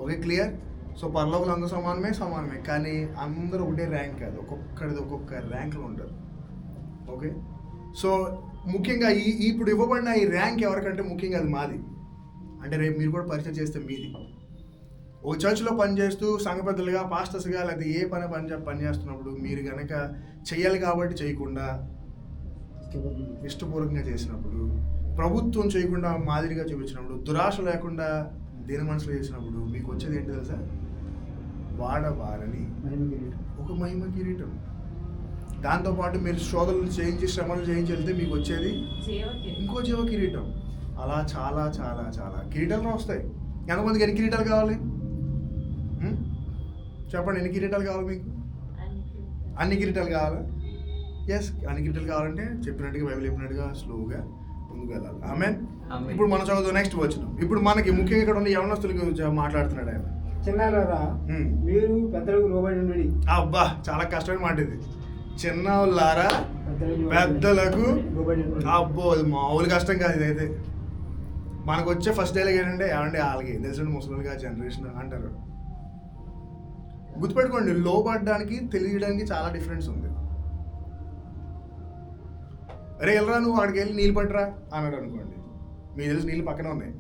Okay, clear? సో పరలోకలు అందరూ సమానమే, కానీ అందరూ ఒకటే ర్యాంక్ కాదు, ఒక్కొక్కడిది ఒక్కొక్క ర్యాంక్లో ఉంటారు. ఓకే, సో ముఖ్యంగా ఇప్పుడు ఇవ్వబడిన ఈ ర్యాంక్ ఎవరికంటే ముఖ్యంగా అది మాది. అంటే రేపు మీరు కూడా పరిచయం చేస్తే మీది. ఒక చర్చ్లో పనిచేస్తూ సంఘ పెద్దలుగా, పాస్టర్స్గా, లేకపోతే ఏ పని చేస్తున్నప్పుడు మీరు కనుక చెయ్యాలి కాబట్టి చేయకుండా ఇష్టపూర్వకంగా చేసినప్పుడు, ప్రభుత్వం చేయకుండా మాదిరిగా చూపించినప్పుడు, దురాశ లేకుండా దేని మనసులో చేసినప్పుడు మీకు వచ్చేది ఏంటి తెలుసా? వాడబారని ఒక మహిమ కిరీటం. దాంతోపాటు మీరు శోధనలు చేయించి శ్రమలు చేయించి వెళ్తే మీకు వచ్చేది ఇంకో జీవ కిరీటం. అలా చాలా చాలా చాలా కిరీటాలు వస్తాయి. ఎంతమందికి ఎన్ని కిరీటాలు కావాలి? చెప్పండి, ఎన్ని కిరీటాలు కావాలి మీకు? అన్ని కిరీటాలు కావాలా? ఎస్, అన్ని కిరీటాలు కావాలంటే చెప్పినట్టుగా బైబిల్ చెప్పినట్టుగా స్లోగా ముందుకు వెళ్ళాలి. ఆమేన్. ఇప్పుడు మనం చదువుతాం నెక్స్ట్ వచనం. ఇప్పుడు మనకి ముఖ్యంగా ఇక్కడ ఉన్న యవనస్తుల గురించి మాట్లాడుతున్నాడు ఆయన. చిన్నారులారా, మీరు పెద్దలకు లోబడి ఉండుడి. అబ్బా, చాలా కష్టమైన మాట ఇది. చిన్నలారా పెద్దలకు అబ్బో, అది మామూలు కష్టం కాదు. ఇదైతే మనకు వచ్చే ఫస్ట్ డైలాగ్ ఏంటంటే, ఏమంటే వాళ్ళకి తెలిసిన ముసలిగా జనరేషన్ అంటారు. గుర్తుపెట్టుకోండి, లోబడడానికి తెలియడానికి చాలా డిఫరెన్స్ ఉంది. అరే వెళ్ళరా, నువ్వు వాడికి వెళ్ళి నీళ్ళు పట్టరా అన్నాడు అనుకోండి, మీకు తెలిసి నీళ్ళు పక్కనే ఉన్నాయి,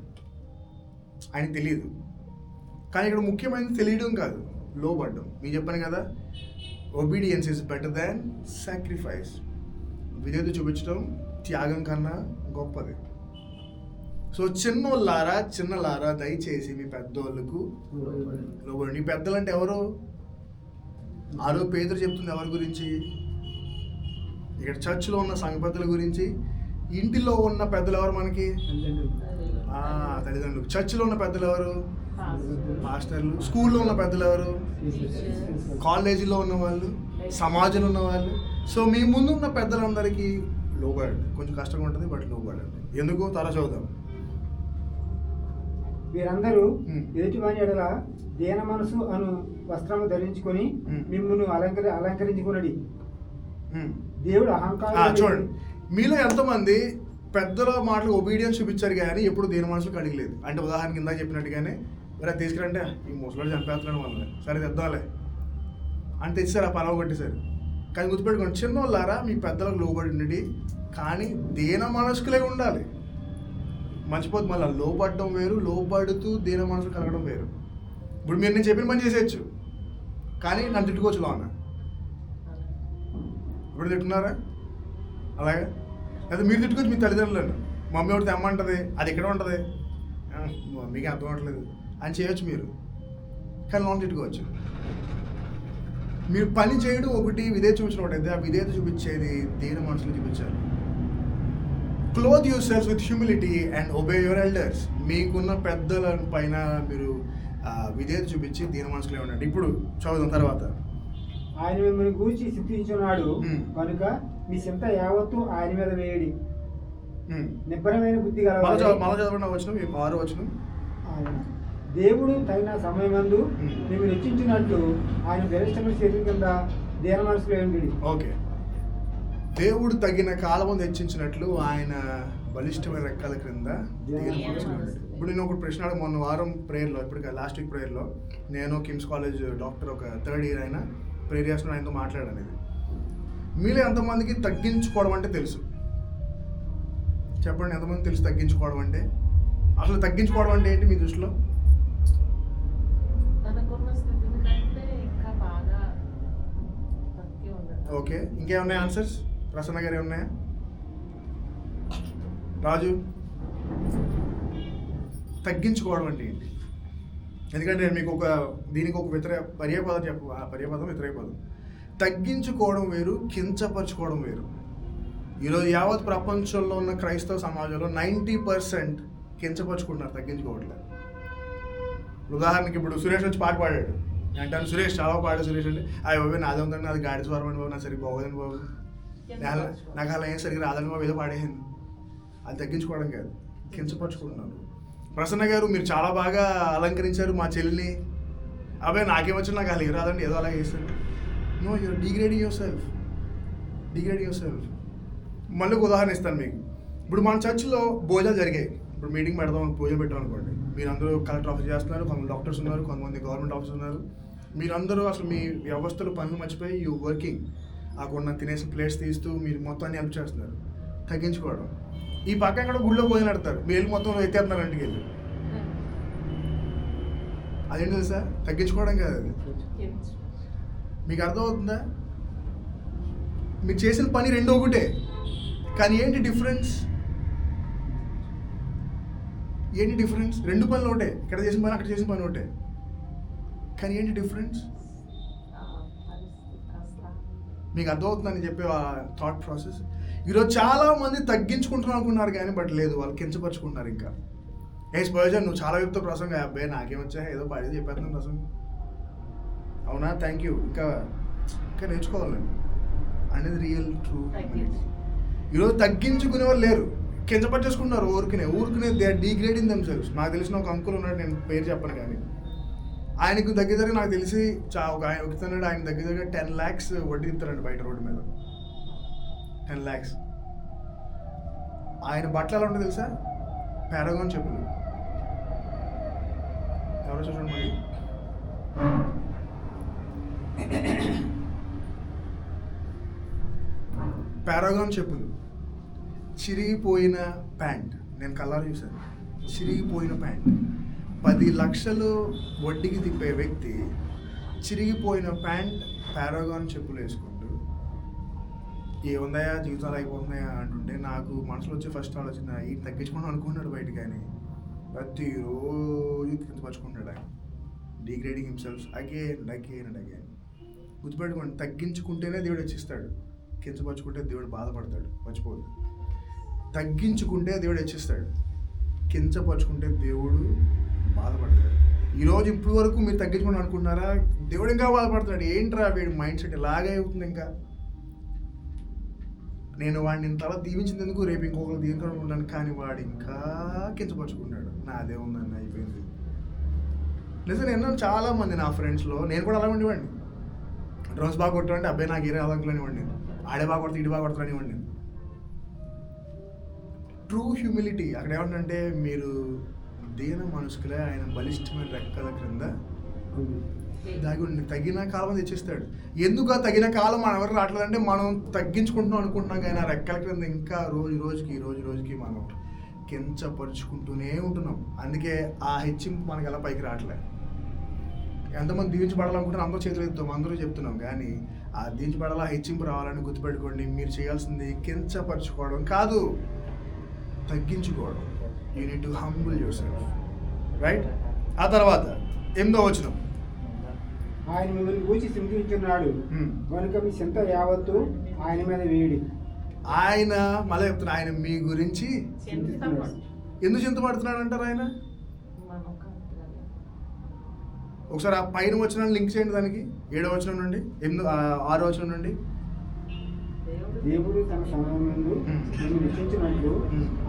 ఆయనకి తెలియదు. కానీ ఇక్కడ ముఖ్యమైనది తెలియడం కాదు, లోబడ్డం. మీకు చెప్పాను కదా, obedience is better than sacrifice. విధేయత చూపించడం త్యాగం కన్నా గొప్పది. సో చిన్నలారా దయచేసి మీ పెద్దోళ్ళకు లోబడి. నీ పెద్దలు అంటే ఎవరు? ఆరో పేతురు చెప్తుంది ఎవరి గురించి? ఇక్కడ చర్చిలో ఉన్న సంఘ పెద్దల గురించి. ఇంటిలో ఉన్న పెద్దలు ఎవరు మనకి? తల్లిదండ్రులు. చర్చిలో ఉన్న పెద్దలు ఎవరు? మాస్టర్లు. స్కూల్లో ఉన్న పెద్దలు ఎవరు? కాలేజీలో ఉన్న వాళ్ళు, సమాజంలో ఉన్న వాళ్ళు. సో మీ ముందు ఉన్న పెద్దలందరికీ లోబడండి. కొంచెం కష్టంగా ఉంటుంది, బట్ లోబడండి. ఎందుకు? త్వరగా చదువుదాం. మీరందరూ ఎదుటివాని ఎడల దీన మనసు అను వస్త్రము ధరించుకొని మిమ్మును అలంకరించుకున్నది. దేవుడు అహంకారం. చూడండి, మీలో ఎంతమంది పెద్దల మాటలు ఒబీడియన్స్ చూపించారు కానీ ఎప్పుడు దీని మనసులు కడిగలేదు? అంటే ఉదాహరణ కింద చెప్పినట్టుగానే, మరి తీసుకురంటే ఈ ముసలాడు చంపేస్తున్నాడు వాళ్ళని, సరే తెద్దాంలే అని తెచ్చారు, ఆ పలవ కొట్టేశారు. కానీ గుర్తుపెట్టుకోండి, చిన్నోళ్ళారా మీ పెద్దలకు లోబడి ఉండి, కానీ దీన మనసుకులే ఉండాలి. మర్చిపోద్దు, మళ్ళీ లోపడడం వేరు, లోపడుతూ దీన మనసు కలగడం వేరు. ఇప్పుడు మీరు నేను చెప్పిన పని చేసేయచ్చు, కానీ నన్ను తిట్టుకోవచ్చు లోన. ఇప్పుడు తిట్టున్నారా? అలాగే అయితే మీరు తిట్టుకోవచ్చు మీ తల్లిదండ్రులను. మమ్మీ ఒకటి తెమ్మంటుంది, అది ఎక్కడ ఉంటుంది, మమ్మీకి అర్థం అవ్వట్లేదు అని చేయొచ్చు మీరు, కానీ లోన్ తిట్టుకోవచ్చు. మీరు పని చేయడం ఒకటి, విధేయత చూపించడం ఒకటి. ఆ విధేయత చూపించేది దేని మనసులో చూపించాలి. Cloth your self with humility and obey your elders. మీకున్న పెద్దల పైన మీరు విధేయత చూపించి దీని మనసులో ఉండండి. ఇప్పుడు చదువుదాం తర్వాత. ఆయన మిమ్మల్ని గూర్చి స్థితించున్నాడు కనుక మీ చింత యావత్తు ఆయన మీద వేయడి. నిబ్బరమైన బుద్ధి మళ్ళా గల చదవండి వచ్చిన 6వ వచనం. ఆయన దేవుడు తగిన సమయమందు మేము రక్షించినట్లు ఆయన బలిష్టమైన శరీరం కింద దీన మనసులో ఉండి. ఓకే, దేవుడు తగిన కాలం హెచ్చించినట్లు ఆయన బలిష్టమైన రెక్కల క్రింద దీన మనసులో ఉండండి. ఇప్పుడు నేను ఒక ప్రశ్న అడిగి మొన్న వారం ప్రేయర్లో, ఇప్పుడు లాస్ట్ వీక్ ప్రేయర్లో నేను కిమ్స్ కాలేజ్ డాక్టర్ ఒక 3rd ఇయర్ అయినా ప్రేయర్ చేస్తున్న ఆయనతో మాట్లాడాను. ఇది మీలో ఎంతమందికి తగ్గించుకోవడం అంటే తెలుసు? చెప్పండి, ఎంతమంది తెలుసు తగ్గించుకోవడం అంటే? అసలు తగ్గించుకోవడం అంటే ఏంటి మీ దృష్టిలో? తనకున్న స్థితిని కంటే ఇంకా బాగా తగ్గి ఉండడం. ఓకే, ఇంకేమున్నాయి ఆన్సర్స్? ప్రసన్న గారు ఏమున్నాయా? రాజు, తగ్గించుకోవడం అంటే ఏంటి? ఎందుకంటే నేను మీకు దీనికి ఒక పర్యాపదం చెప్పు. ఆ పర్యాపదం వ్యతిరేక పదం. తగ్గించుకోవడం వేరు, కించపరచుకోవడం వేరు. ఈరోజు యావత్ ప్రపంచంలో ఉన్న క్రైస్తవ సమాజంలో 90% కించపరుచుకుంటున్నారు, తగ్గించుకోవట్లేదు. ఉదాహరణకి ఇప్పుడు సురేష్ వచ్చి పాట పాడాడు అంటాను, సురేష్ చాలా పాడాడు సురేష్ అంటే అవి బాబు నాదే ఉందండి, అది గాడి స్వరం అండి బాబు, నాకు సరిగ్గా బాగోదండి బాబు, నాకు అలా ఏం సరిగ్గా రాదండి బాబు, ఏదో పాడేసింది. అది తగ్గించుకోవడం కాదు, కించపరుచుకుంటున్నాను. ప్రసన్న గారు మీరు చాలా బాగా అలంకరించారు మా చెల్లిని, అబ్బాయి నాకేమొచ్చి నాకు అలా రాదండి, ఏదో అలా చేస్తాను. No, you're degrading yourself. మళ్ళీ ఒక ఉదాహరణ ఇస్తాను మీకు. ఇప్పుడు మన చర్చిలో భోజనాలు జరిగాయి. ఇప్పుడు మీటింగ్ పెడదాం, భోజనం పెట్టాం అనుకోండి. మీరందరూ కలెక్టర్ ఆఫీస్ చేస్తున్నారు, కొంతమంది డాక్టర్స్ ఉన్నారు, కొంతమంది గవర్నమెంట్ ఆఫీస్ ఉన్నారు. మీరందరూ అసలు మీ వ్యవస్థలు పనులు మర్చిపోయి యూ వర్కింగ్. అక్కడ తినేసిన ప్లేట్స్ తీస్తూ మీరు మొత్తాన్ని హెల్ప్ చేస్తున్నారు. తగ్గించుకోవడం. ఈ పక్క ఎక్కడ గుళ్ళో భోజనం పెడతారు, మీరు మొత్తం ఎత్తేస్తున్నారు ఇంటికి వెళ్ళి. అదేంటి తెలుసా? తగ్గించుకోవడం కాదు అది. మీకు అర్థమవుతుందా? మీరు చేసిన పని రెండు ఒకటే, కానీ ఏంటి డిఫరెన్స్? రెండు పనులు ఒకటే. ఇక్కడ చేసిన పని అక్కడ చేసిన పని ఒకటే, కానీ ఏంటి డిఫరెన్స్? మీకు అర్థమవుతుందని చెప్పే ఆ థాట్ ప్రాసెస్. ఈరోజు చాలా మంది తగ్గించుకుంటున్నాం అనుకున్నారు కానీ బట్ లేదు, వాళ్ళు కించపరుచుకుంటున్నారు. ఇంకా స్పర్జన్ నువ్వు చాలా చెప్తావు ప్రసంగం, అబ్బాయి నాకేమొచ్చా ఏదో పాడేది చెప్పేస్తున్నాను ప్రసంగం. అవునా, థ్యాంక్ యూ, ఇంకా నేర్చుకోవాలండి అనేది రియల్ ట్రూ. ఈరోజు తగ్గించుకునే వాళ్ళు లేరు, కించపరిచేసుకుంటున్నారు. ఊరికనే దే ఆర్ డిగ్రేడింగ్ దెమ్సెల్వ్స్. నాకు తెలిసిన ఒక అంకుల్ ఉన్నాడు, నేను పేరు చెప్పను కానీ ఆయనకు దగ్గర నాకు తెలిసి ఒకతున్నాడు, ఆయన దగ్గర 10 lakhs వడ్డీ ఇస్తారండి బయట రోడ్డు మీద. 10 lakhs. ఆయన బట్టలు ఎలా ఉంటుంది తెలుసా? పారాగాన్ చెప్పులు. ఎవరో చూడండి మళ్ళీ. పారాగాన్ చెప్పులు, చిరిగిపోయిన ప్యాంట్. నేను కలర్ చూశాను, చిరిగిపోయిన ప్యాంట్. 10 లక్షలు వడ్డీకి తిప్పే వ్యక్తి చిరిగిపోయిన ప్యాంట్, పారాగాన్ చెప్పులు వేసుకుంటూ ఏముందయా జీవితాలు అయిపోతున్నాయా అంటుంటే నాకు మనసులో వచ్చే ఫస్ట్ ఆలోచన ఈ తగ్గించుకుంటాం అనుకుంటున్నాడు బయట, కానీ ప్రతిరోజు కించపరుచుకుంటాడు ఆయన. Degrading himself again. గుర్తుపెట్టుకోండి, తగ్గించుకుంటేనే దేవుడు హెచ్చిస్తాడు, కించపరుచుకుంటే దేవుడు బాధపడతాడు. మర్చిపోదు. తగ్గించుకుంటే దేవుడు హెచ్చిస్తాడు, కించపరుచుకుంటే దేవుడు బాధపడతాడు. ఈరోజు ఇప్పుడు వరకు మీరు తగ్గించుకోండి అనుకుంటున్నారా? దేవుడు ఇంకా బాధపడతాడు. ఏంట్రా వీడి మైండ్ సెట్ ఇలాగే అవుతుంది. ఇంకా నేను వాడిని ఇంతలా దీవించినందుకు రేపు ఇంకొకరు దీవించుకుంటాను, కానీ వాడు ఇంకా కించపరుచుకున్నాడు. నాదే ఉందని అయిపోయింది. నిజం, నేను చాలా మంది నా ఫ్రెండ్స్లో నేను కూడా అలా ఉండేవాడిని. డ్రమ్స్ బాగా కొట్టాలంటే అబ్బాయి నాకు ఏరే అలంకులు అనివ్వండి, ఆడే బాగా కొడతా ఇటు బాగా కొడతాను అనివ్వండి. ట్రూ హ్యూమిలిటీ అక్కడ ఏమంటే మీరు దీన మనసుకులే ఆయన బలిష్టమైన రెక్కల క్రింద దాగి ఉండి తగిన కాలం తెచ్చిస్తాడు. ఎందుకు ఆ తగిన కాలం మనం ఎవరు రావట్లేదంటే మనం తగ్గించుకుంటున్నాం అనుకుంటున్నాం, కానీ ఆ రెక్కల క్రింద ఇంకా రోజుకి మనం కించపరుచుకుంటూనే ఉంటున్నాం. అందుకే ఆ హెచ్చింపు మనకి ఎలా పైకి రావట్లేదు. ఎంతమంది దీవించబడాలనుకుంటున్నాం, అందరూ చేతులు ఎత్తాం, అందరూ చెప్తున్నాం, కానీ ఆ దీవించబడాలా హెచ్చింపు రావాలని గుర్తుపెట్టుకోండి. మీరు చేయాల్సింది కించపరుచుకోవడం కాదు, తగ్గించుకోవడం. You need to humble your self, right? ఆ తర్వాత 8వ వచనం, ఆయన మిమ్మల్ని గూర్చి చింతించున్నాడు కనుక మీ చింత యావత్తు ఆయన మీద వేయడి. ఆయన మళ్ళీ చెప్తున్నా, ఆయన మీ గురించి ఎందుకు చింతపడుతున్నాడు అంటారు? ఆయన ఒకసారి ఆ పైన వచ్చిన లింక్ చేయండి దానికి 7వ వచనం నుండి 6వ వచనం నుండి. దేవుడు తన సమయం నుండి నిన్ను నిశ్చయించినట్లు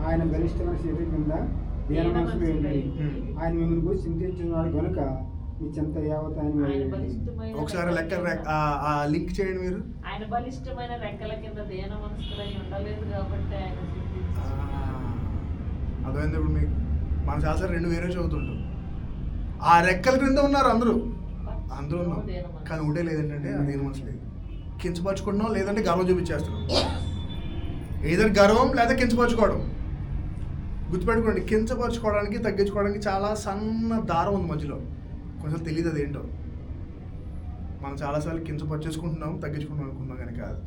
ఆయన బలిష్టమైన చేతి కింద దీన మనసులో ఉంది. ఆయన మిమ్మల్ని గురించి చింతించున్నాడు కనుక మీ చింత యావత్ ఆయన ఆయన మీద. బలిష్టమైన ఒకసారి ఆ లింక్ చేయండి మీరు. ఆయన బలిష్టమైన రెక్కల కింద దేన మనసులై ఉండలేదు కాబట్టి ఆయన అర్థమైంది ఇప్పుడు మీకు. మనం చాలాసారి 2 వేరే చదువుతుంటాం. ఆ రెక్కల క్రింద ఉన్నారు అందరూ ఉన్నాం, కానీ ఒకటే లేదంటే అదేం మనసు లేదు. కించపరచుకుంటున్నాం, లేదంటే గర్వం చూపించేస్తున్నాం. ఏదో గర్వం లేదా కించపరచుకోవడం. గుర్తుపెట్టుకోండి, కించపరచుకోవడానికి తగ్గించుకోవడానికి చాలా సన్న దారం ఉంది మధ్యలో. కొంచెం తెలియదు అదేంటో. మనం చాలాసార్లు కించపరిచేసుకుంటున్నాం, తగ్గించుకుంటున్నాం అనుకున్నాం, కానీ కాదు.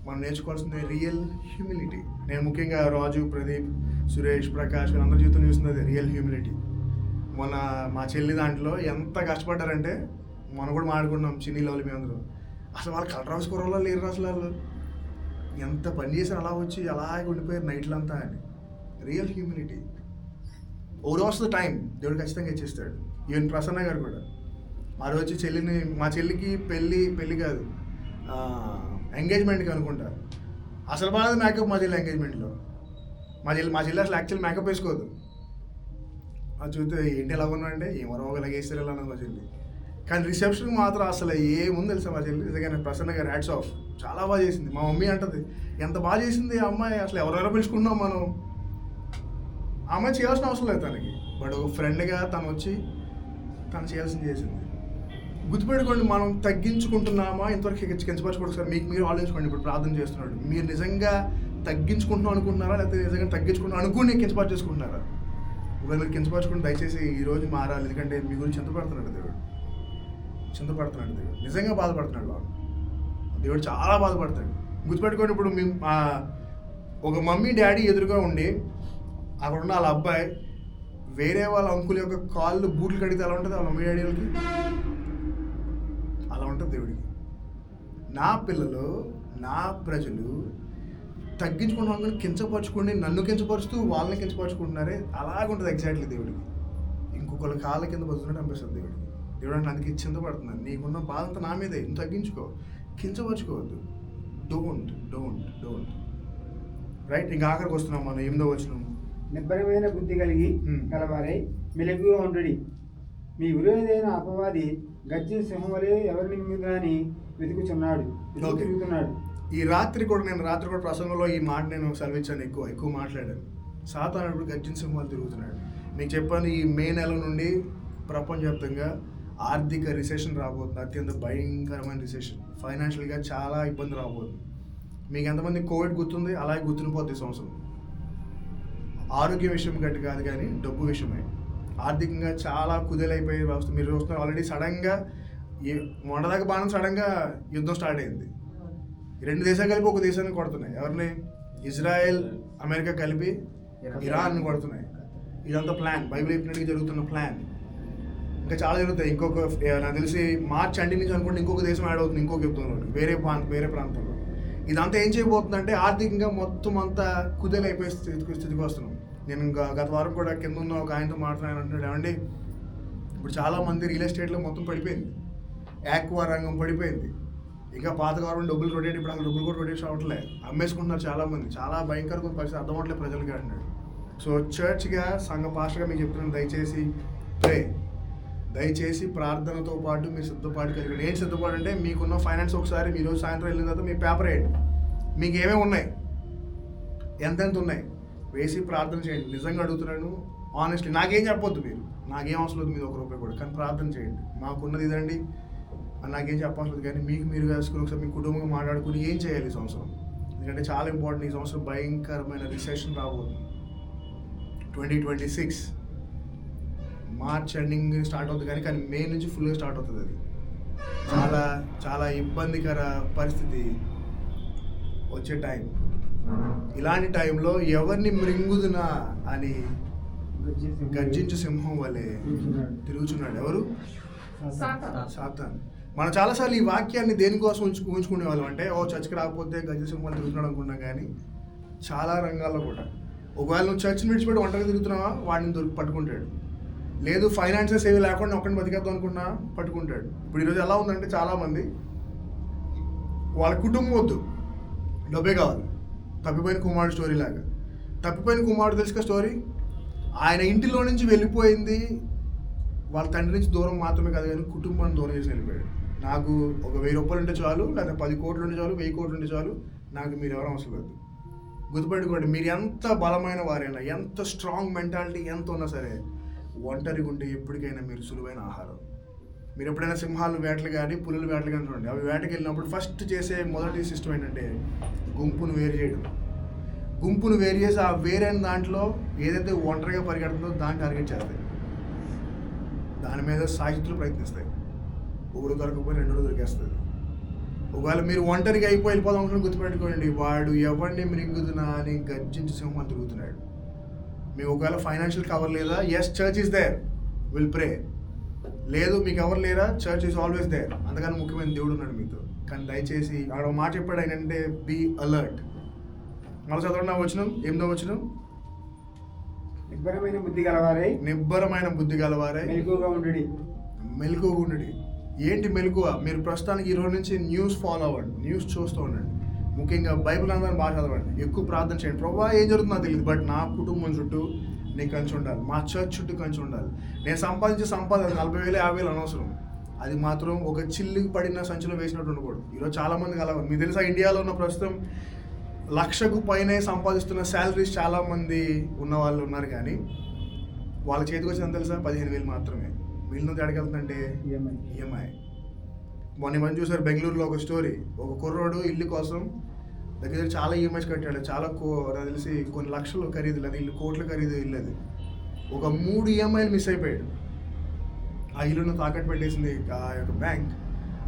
మనం నేర్చుకోవాల్సింది రియల్ హ్యూమిలిటీ. నేను ముఖ్యంగా రాజు, ప్రదీప్, సురేష్, ప్రకాష్ వీళ్ళందరి జీవితం చూస్తుంది అది రియల్ హ్యూమిలిటీ. మొన్న మా చెల్లి దాంట్లో ఎంత కష్టపడ్డారంటే, మనం కూడా మాట్లాడుకున్నాం చిన్ని లెవెల్ మీ అందరూ. అసలు వాళ్ళు కలర్ హౌస్ కూరలో లేరు. అసలు వాళ్ళు ఎంత పని చేశారు, అలా వచ్చి అలాగే ఉండిపోయారు నైట్లంతా అని. Real humility. Over of the time దేవుడు ఖచ్చితంగా ఇచ్చేస్తాడు. ఈవెన్ ప్రసన్న గారు కూడా ఆ రోజు మా చెల్లికి పెళ్ళి కాదు ఎంగేజ్మెంట్కి అనుకుంటా. అసలు బాగా మేకప్ మా చెల్లి ఎంగేజ్మెంట్లో. మా చెల్లి అసలు యాక్చువల్ మేకప్ వేసుకోదు. అది చూస్తే ఏంటి ఎలా ఉన్నా అంటే ఏమో ఇలాగ వేస్తారు ఎలా అన్నది మా చెల్లి. కానీ రిసెప్షన్ మాత్రం అసలు ఏముంది తెలుసా మా చెల్లి. నిజంగానే ప్రసన్న గారు హ్యాట్స్ ఆఫ్, చాలా బాగా చేసింది. మా మమ్మీ అంటది ఎంత బాగా చేసింది ఆ అమ్మాయి, అసలు ఎవరెవరో పిలుచుకున్నాం మనం. ఆ అమ్మాయి చేయాల్సిన అవసరం లేదు తనకి, బట్ ఒక ఫ్రెండ్గా తను వచ్చి తను చేయాల్సింది చేసింది. గుర్తుపెట్టుకోండి, మనం తగ్గించుకుంటున్నామా ఇంతవరకు కించపరచుకోండి. సార్ మీకు మీరు ఆలోచించుకోండి. ఇప్పుడు ప్రార్థన చేస్తున్నాడు, మీరు నిజంగా తగ్గించుకుంటున్నాం అనుకుంటున్నారా, లేకపోతే నిజంగా తగ్గించుకుంటున్నాం అనుకుని కించపరచు చేసుకుంటున్నారా? ఒకవేళ మీరు కించపరచుకుని దయచేసి ఈరోజు మారాలి. ఎందుకంటే మీ గురించి చింతపడుతున్నాడు దేవుడు, నిజంగా బాధపడుతున్నాడు వాడు. దేవుడు చాలా బాధపడతాడు. గుర్తుపెట్టుకోండి, ఇప్పుడు మేము ఒక మమ్మీ డాడీ ఎదురుగా ఉండి అక్కడ ఉన్న వాళ్ళ అబ్బాయి వేరే వాళ్ళ అంకుల్ యొక్క కాళ్ళు బూట్లు కడిగితే అలా ఉంటుంది వాళ్ళ మమ్మీ డాడీ వాళ్ళకి. అలా ఉంటుంది దేవుడికి. నా పిల్లలు, నా ప్రజలు తగ్గించుకుంటున్నాం అనుకుని కించపరచుకోండి, నన్ను కించపరుస్తూ వాళ్ళని కించపరచుకుంటున్నారే, అలాగుంటుంది ఎగ్జాక్ట్లీ దేవుడికి. ఇంకొకళ్ళ కాళ్ళ కింద బతుకున్నట్టు అనిపిస్తుంది దేవుడికి. దేవుడు అంటే అందుకే చింతపడుతున్నాను, నీకున్న బాధ అంతా నా మీదే, నువ్వు తగ్గించుకో, కించపరచుకోవద్దు. Don't write. ఇంకా ఆఖరికి వస్తున్నాం మనం 8వ వచనం. నిబ్బరమైన బుద్ధి కలిగి గలవారై మెలకుగా ఉండుడి. మీ విరోధైన అపవాది గర్జించు సింహం వలె ఎవరిని మింగుదని వెతుకుతున్నాడు. ఈ రాత్రి కూడా ప్రసంగంలో ఈ మాట నేను సెలవిచ్చాను, ఎక్కువ మాట్లాడాను. సాతాను ఇప్పుడు గర్జించు సింహాలు తిరుగుతున్నాడు. మీకు చెప్పాను, ఈ మే నెల నుండి ప్రపంచవ్యాప్తంగా ఆర్థిక రిసెషన్ రాబోతుంది. అత్యంత భయంకరమైన రిసెషన్. ఫైనాన్షియల్గా చాలా ఇబ్బంది రాబోతుంది. మీకు ఎంతమంది కోవిడ్ గుర్తుంది? అలాగే గుర్తుండిపోతుంది ఈ సంవత్సరం. ఆరోగ్య విషయం గట్టి కాదు, కానీ డబ్బు విషయమే. ఆర్థికంగా చాలా కుదేలైపోయే వ్యవస్థ మీరు చూస్తున్నారు. ఆల్రెడీ సడన్గా మొన్నదాకా బాగా సడన్గా యుద్ధం స్టార్ట్ అయింది. 2 దేశాలు కలిపి ఒక దేశాన్ని కొడుతున్నాయి. ఎవరిని? ఇజ్రాయెల్, అమెరికా కలిపి ఇరాన్ని కొడుతున్నాయి. ఇదంతా ప్లాన్, బైబిల్ చెప్పినట్టుగా జరుగుతున్న ప్లాన్. ఇంకా చాలా జరుగుతాయి. నాకు తెలిసి మార్చ్ ఎండింగ్ నుంచి అనుకుంటే ఇంకొక దేశం యాడ్ అవుతుంది, ఇంకొక యుద్ధంలో వేరే ప్రాంతంలో. ఇదంతా ఏం చేయబోతుందంటే ఆర్థికంగా మొత్తం అంతా కుదేలైపోయే స్థితికి వస్తున్నాం. నేను గత వారం కూడా కింద ఉన్న ఒక ఆయనతో మాట్లాడాను. అంటున్నాడు, ఏమండి ఇప్పుడు చాలామంది రియల్ ఎస్టేట్లో మొత్తం పడిపోయింది, యాక్వా రంగం పడిపోయింది. ఇంకా పాత గవర్నమెంట్ డబ్బులు రొటేట్, ఇప్పుడు అసలు డబ్బులు కూడా రొటేట్ అవ్వట్లేదు, అమ్మేసుకుంటున్నారు చాలామంది. చాలా భయంకరమైన పరిస్థితి, అర్థం అవ్వట్లేదు ప్రజలకి అంటున్నాడు. సో చర్చ్గా, సంఘ పాస్టర్గా మీకు చెప్తున్నాను, దయచేసి ప్రార్థనతో పాటు మీరు సిద్ధపాటు కలిగి. ఏంటి సిద్ధపాటు అంటే, మీకున్న ఫైనాన్స్ ఒకసారి మీరు సాయంత్రం వెళ్ళిన తర్వాత మీ పేపర్ వేయండి, మీకు ఏమేమి ఉన్నాయి, ఎంతెంత ఉన్నాయి వేసి ప్రార్థన చేయండి. నిజంగా అడుగుతున్నాను, ఆనెస్ట్లీ. నాకేం చెప్పొద్దు, మీరు నాకేం అవసరం లేదు, మీరు ₹1 కూడా, కానీ ప్రార్థన చేయండి. మాకున్నది ఇదండి అని నాకేం చెప్పవసరం లేదు, కానీ మీకు మీరు వేసుకుని ఒకసారి మీ కుటుంబంగా మాట్లాడుకుని ఏం చేయాలి ఈ సంవత్సరం. ఎందుకంటే చాలా ఇంపార్టెంట్. ఈ సంవత్సరం భయంకరమైన రిసెషన్ రాబోతుంది. 2026 మార్చ్ ఎండింగ్ స్టార్ట్ అవుతుంది, కానీ మే నుంచి ఫుల్గా స్టార్ట్ అవుతుంది. అది చాలా చాలా ఇబ్బందికర పరిస్థితి వచ్చే టైం. ఇలాంటి టైంలో ఎవరిని మృంగుదునా అని గర్జించు సింహం వలె తిరుగుచున్నాడు. ఎవరు? సాతాను. మనం చాలాసార్లు ఈ వాక్యాన్ని దేనికోసం ఉంచుకునే వాళ్ళం అంటే, చర్చికి రాకపోతే గర్జించు సింహం తిరుగుతున్నాడు అనుకున్నాం. కానీ చాలా రంగాల్లో కూడా ఒకవేళ నువ్వు చర్చిని విడిచిపెట్టి ఒంటరిగా తిరుగుతున్నావా, వాడిని పట్టుకుంటాడు. లేదు ఫైనాన్సెస్ ఏవి లేకుండా ఒక్కడిని బతికేద్దాం అనుకున్నా పట్టుకుంటాడు. ఇప్పుడు ఈరోజు ఎలా ఉందంటే చాలామంది వాళ్ళ కుటుంబం వద్దు, డబ్బే కావాలి. తప్పిపోయిన కుమారుడు స్టోరీ లాగా. తప్పిపోయిన కుమారుడు తెలుసుక స్టోరీ, ఆయన ఇంటిలో నుంచి వెళ్ళిపోయింది వాళ్ళ తండ్రి నుంచి దూరం మాత్రమే కాదు కానీ కుటుంబాన్ని దూరం చేసి వెళ్ళిపోయాడు. నాకు ఒక 1000 రూపాయలు ఉంటే చాలు, లేదా 10 కోట్లు ఉంటే చాలు, 1000 కోట్లు ఉంటే చాలు, నాకు మీరు ఎవరు అవసరం లేదు. గుర్తుపెట్టుకోండి, మీరు ఎంత బలమైన వారైనా, ఎంత స్ట్రాంగ్ మెంటాలిటీ ఎంత ఉన్నా సరే, ఒంటరిగా ఉంటే ఎప్పటికైనా మీరు సులువైన ఆహారం. మీరు ఎప్పుడైనా సింహాలు వేటలు కానీ పులుల వేటలు కానీ చూడండి, అవి వేటకి వెళ్ళినప్పుడు ఫస్ట్ చేసే మొదటి సిస్టమ్ ఏంటంటే గుంపును వేరు చేయడం. గుంపును వేరు చేసి ఆ వేరైన దాంట్లో ఏదైతే ఒంటరిగా పరిగెడుతుందో దాన్ని టార్గెట్ చేస్తాయి, దాని మీద సాహిత్యులు ప్రయత్నిస్తాయి. ఒకడు దొరకపోయి రెండో దొరికేస్తుంది. ఒకవేళ మీరు ఒంటరిగా అయిపోయి వెళ్ళిపోదాం అనుకుని గుర్తుపెట్టుకోండి, వాడు ఎవరిని మృంగుతున్నా అని గర్జించి సింహం తిరుగుతున్నాడు. మీకు ఒకవేళ ఫైనాన్షియల్ కవర్ లేదా, yes church is there, will pray. లేదు మీకు ఎవరు లేరా, చర్చ్ ఈస్ ఆల్వేస్ దేర్. అంతకన్నా ముఖ్యమైన దేవుడు ఉన్నాడు మీతో. కానీ దయచేసి ఆడ మాట చెప్పాడు ఆయన అంటే బీ అలర్ట్. మళ్ళీ చదవండి ఆ వచనం, 8వ వచనం. నిబ్బరమైన బుద్ధి గలవారై నిబ్బరమైన బుద్ధి గలవారై మెలకువగా ఉండుడి. మెలకువగా ఉండుడి. ఏంటి మెలకువ? మీరు ప్రస్తుతానికి ఈరోజు నుంచి న్యూస్ ఫాలో అవ్వండి, న్యూస్ చూస్తూ ఉండండి. ముఖ్యంగా బైబిల్ అందరిని బాగా చదవండి, ఎక్కువ ప్రార్థన చేయండి. ప్రభువా ఏం జరుగుతుందో తెలియదు, బట్ నా కుటుంబం చుట్టూ నీకు కంచి ఉండాలి, మా చర్చ్ చుట్టూ కంచి ఉండాలి. నేను సంపాదించే సంపాదన 40,000 50,000 అనవసరం, అది మాత్రం ఒక చిల్లుకి పడిన సంచిలో వేసినట్టు ఉండకూడదు. ఈరోజు చాలామంది అలా మీకు తెలుసా, ఇండియాలో ఉన్న ప్రస్తుతం 1,00,000కు పైనే సంపాదిస్తున్న శాలరీస్ చాలామంది ఉన్న వాళ్ళు ఉన్నారు, కానీ వాళ్ళ చేతికి వచ్చిందని తెలుసా 15,000 మాత్రమే. వీళ్ళని ఎడకెళ్తుందంటే ఈఎంఐ. మొన్న మంది చూసారు బెంగళూరులో ఒక స్టోరీ, ఒక కుర్రోడు ఇల్లు కోసం దగ్గర చాలా ఈఎంఐస్ కట్టాడు. చాలా నాకు తెలిసి కొన్ని లక్షలు ఖరీదు, అది ఇల్లు కోట్ల ఖరీదు ఇల్లు. అది ఒక 3 ఈఎంఐలు మిస్ అయిపోయాడు. ఆ ఇల్లును తాకట్టు పెట్టేసింది ఆ యొక్క బ్యాంక్.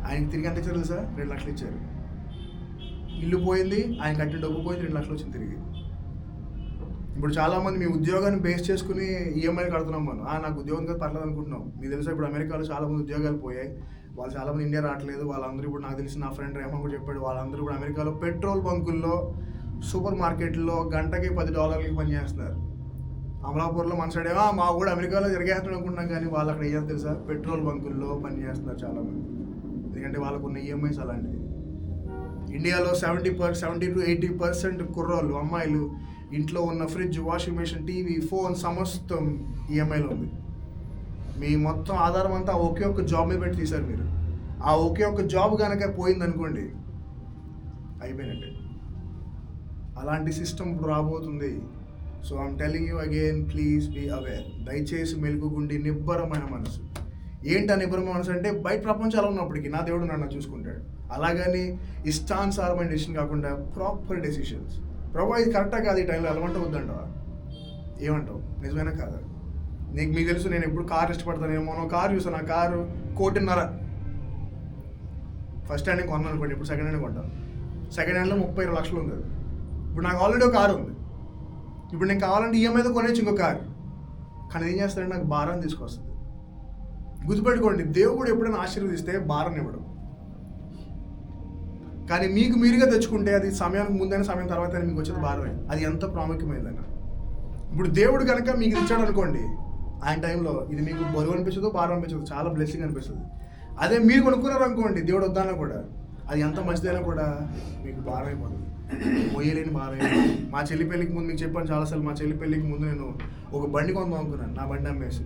ఆయనకి తిరిగి ఎంత ఇచ్చారు తెలుసా? 2 లక్షలు ఇచ్చారు. ఇల్లు పోయింది, ఆయన కట్టిన డబ్బు పోయింది, 2 లక్షలు వచ్చింది తిరిగి. ఇప్పుడు చాలామంది మీ ఉద్యోగాన్ని బేస్ చేసుకుని ఈఎంఐలు కడుతున్నాం మనం. నాకు ఉద్యోగం కదా పర్లేదు అనుకుంటున్నాం. మీకు తెలుసా ఇప్పుడు అమెరికాలో చాలామంది ఉద్యోగాలు పోయాయి, వాళ్ళు చాలామంది ఇండియా రావట్లేదు. వాళ్ళందరూ ఇప్పుడు నాకు తెలిసి నా ఫ్రెండ్ రేహమాన్ కూడా చెప్పాడు, వాళ్ళందరూ ఇప్పుడు అమెరికాలో పెట్రోల్ బంకుల్లో, సూపర్ మార్కెట్లో గంటకి $10 పనిచేస్తున్నారు. అమలాపూర్లో మన సైడ్ మా కూడా అమెరికాలో జరిగేస్తాడు అనుకుంటున్నాం, కానీ వాళ్ళు అక్కడ ఏం తెలుసా, పెట్రోల్ బంకుల్లో పనిచేస్తున్నారు చాలామంది. ఎందుకంటే వాళ్ళకు ఉన్న ఈఎంఐస్ అలాంటివి. ఇండియాలో 70 to 80% కుర్రోళ్ళు, అమ్మాయిలు ఇంట్లో ఉన్న fridge, washing machine, TV, phone సమస్తం ఈఎంఐలో ఉంది. మీ మొత్తం ఆధారం అంతా ఒకే ఒక్క జాబ్ మీద పెట్టి తీశారు మీరు. ఆ ఒకే ఒక్క జాబ్ కనుక పోయిందనుకోండి అయిపోయినట్టే. అలాంటి సిస్టమ్ ఇప్పుడు రాబోతుంది. So I'm telling you again, please be aware. దయచేసి మెలుగుగుండి నిబ్బరమైన మనసు. ఏంటి ఆ నిబ్బరమైన మనసు అంటే, బయట ప్రపంచాలు ఉన్నప్పటికీ నా దేవుడు నన్ను చూసుకుంటాడు. అలాగని ఇష్టానుసారమైన డెసిషన్ కాకుండా ప్రాపర్ డెసిషన్స్. ప్రభు ఇది కరెక్టా కాదు, ఈ టైంలో వెళ్ళమంటే వద్దంటావా? ఏమంటావు? నిజమైనా కాదా? మీకు తెలుసు నేను ఎప్పుడు కారు ఇష్టపడతాను. నేను మొన్న కారు చూసాను, ఆ కారు 1,50,000. ఫస్ట్ హ్యాండ్ కొన్నాను అనుకోండి, ఇప్పుడు సెకండ్ హ్యాండ్ కొంటాను. సెకండ్ హ్యాండ్లో 32 లక్షలు ఉంది. ఇప్పుడు నాకు ఆల్రెడీ ఒక కారు ఉంది. ఇప్పుడు నేను కావాలంటే ఈఎంఐతో కొనేచ్చు ఇంకో కారు, కానీ ఏం చేస్తాడంటే నాకు భారాన్ని తీసుకొస్తుంది. గుర్తుపెట్టుకోండి, దేవుడు ఎప్పుడైనా ఆశీర్వదిస్తే భారం ఇవ్వడం, కానీ మీకు మీరుగా తెచ్చుకుంటే అది సమయానికి ముందైనా సమయం తర్వాత మీకు వచ్చేది భారమే. అది ఎంత ప్రాముఖ్యమైందన్న. ఇప్పుడు దేవుడు కనుక మీకు ఇచ్చాడు అనుకోండి, ఆయన టైంలో ఇది మీకు బరువు అనిపించదు, భారం అనిపించదు, చాలా బ్లెస్సింగ్ అనిపిస్తుంది. అదే మీరు కొనుక్కున్నారు అనుకోండి, దేవుడు వద్దన్నా కూడా అది ఎంత మంచిదైనా కూడా మీకు భారం అయిపోతుంది, మొయ్యలేని భారం. మా చెల్లి పెళ్ళికి ముందు మీకు చెప్పాను చాలాసార్లు, మా చెల్లి పెళ్ళికి ముందు నేను ఒక బండి కొందాం అనుకున్నాను, నా బండి అమ్మేసి.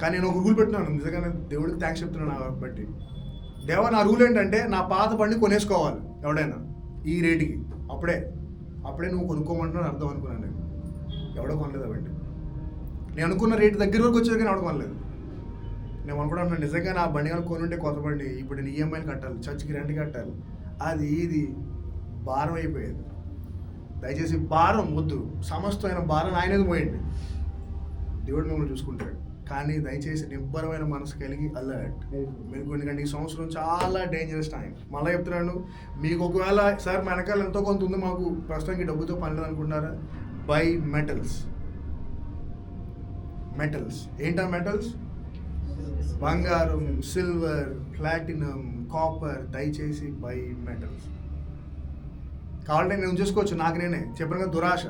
కానీ నేను ఒక రూల్ పెట్టినాను, నిజంగానే దేవుడికి థ్యాంక్స్ చెప్తున్నాను. నా బట్టి దేవా, నా రూల్ ఏంటంటే నా పాత బండి కొనేసుకోవాలి ఎవడైనా ఈ రేటుకి, అప్పుడే నువ్వు కొనుక్కోమంటున్నాను అర్థం అనుకున్నాను. నేను ఎవడో కొనలేదు బండి. నేను అనుకున్న రేటు దగ్గర వరకు వచ్చేది కానీ ఎవడో కొనలేదు. నేను అనుకుంటున్నాను నిజంగా నా బండి కానీ కొనుంటే కొత్త బండి, ఇప్పుడు నేను ఈఎంఐలు కట్టాలి, చర్చ్కి రెంట్ కట్టాలి, అది ఇది భారం అయిపోయేది. దయచేసి భారం వద్దు, సమస్తమైన భారం ఆయనది పోయండి, దేవుడు మిమ్మల్ని చూసుకుంటాడు. కానీ దయచేసి నిబ్బరమైన మనసు కలిగి అలర్ట్ మీకు. ఎందుకంటే ఈ సంవత్సరం చాలా డేంజరస్ టైం. మళ్ళీ చెప్తున్నాను, మీకు ఒకవేళ సార్ మా వెనకాల ఎంతో కొంత ఉంది, మాకు ప్రస్తుతానికి డబ్బుతో పని లేదు అనుకుంటున్నారా, బై మెటల్స్. ఏంటా మెటల్స్? బంగారం, సిల్వర్, ప్లాటినం, కాపర్. దయచేసి బై మెటల్స్. కావాలంటే నేను చూసుకోవచ్చు, నాకు నేనే చెప్పాను కదా, దురాశ.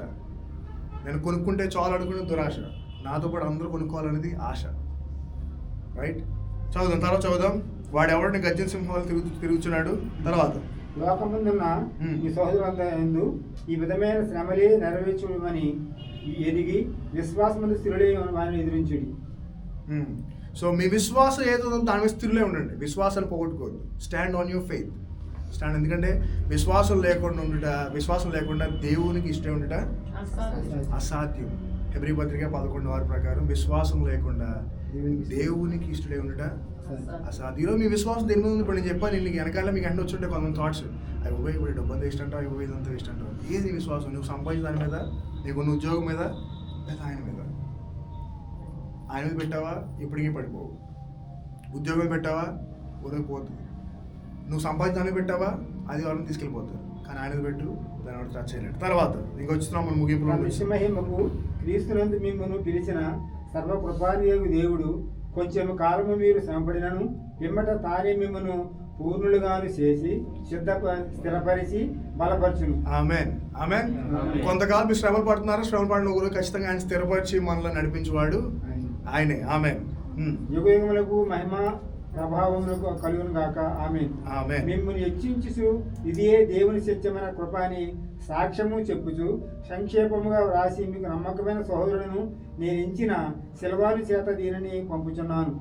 నేను కొనుక్కుంటే చాలు అనుకునే దురాశ. నాతో పాటు అందరూ కొనుక్కోవాలనేది ఆశ. రైట్, చదువుదాం. వాడు ఎవరిని గర్జన సింహాలు తిరుగుతున్నాడు. తర్వాత లోకముందున్న ఈ సహోదరులందు ఈ విధమైన శ్రమలే నెరవేర్చుమని ఎదిగి విశ్వాసముందు స్థిరులై వారిని ఎదిరించుడి. సో మీ విశ్వాసం ఏదో దాని మీద స్థిరులే ఉండండి. విశ్వాసాన్ని పోగొట్టుకోవద్దు. Stand on your faith. Stand. ఎందుకంటే విశ్వాసం లేకుండా దేవునికి ఇష్టం ఉండుట అసాధ్యం. హెబ్రీ పత్రిక 11 ప్రకారం విశ్వాసం లేకుండా దేవునికి ఇష్టడే ఉండుట అసాధ్యం. ఈరోజు మీ విశ్వాసం దేని మీద ఉంది? ఇప్పుడు నేను చెప్పాను, నీకు వెనకాల మీకు అంటే వచ్చుంటే కొంతమంది థాట్స్, అవి ఇప్పుడు డబ్బు అంతా ఇష్టం అంటావు, ఇవి ఇదంతా ఇష్టం అంటావు. ఏది విశ్వాసం? నువ్వు సంపాదించిన దాని మీద, నీకున్న ఉద్యోగం మీద, లేదా ఆయన మీద? ఆయన మీద పెట్టావా ఇప్పటికీ పడిపోవు. ఉద్యోగం పెట్టావా పోతుంది. నువ్వు సంపాదించిన దాన్ని పెట్టావా అది వాళ్ళని తీసుకెళ్ళిపోతారు. కానీ ఆయన పెట్టు, దాని వాడు టచ్ చేయలేడు. తర్వాత ఇంకొచ్చున్నాం మన ముగింపులో. మహిమకు క్రీస్తునందు మిమ్మల్ని పిలిచిన సర్వకృపానియగు దేవుడు కొంచెం కాలము మీరు శ్రమపడినను పిమ్మట తానే మిమ్మల్ని పూర్ణులుగాను చేసి స్థిరపరిచి బలపరచును. ఆమేన్. కొంతకాలం మీరు శ్రమలు పడుతున్నారు. శ్రమలు పడిన గురించి ఖచ్చితంగా ఆయన స్థిరపరిచి మనల్ని నడిపించేవాడు ఆయనే. ఆమేన్. యుగ యుగములకు మహిమ ప్రభావములకు కలుగును గాక. ఆమేన్. మిమ్మల్ని హెచ్చించు ఇదే దేవుని సత్యమైన కృప అని సాక్ష్యము చెప్పుచు సంక్షేపముగా వ్రాసి మీకు నమ్మకమైన సహోదరులను నేను ఇచ్చిన సిల్వాను చేత దీనిని పంపుచున్నాను.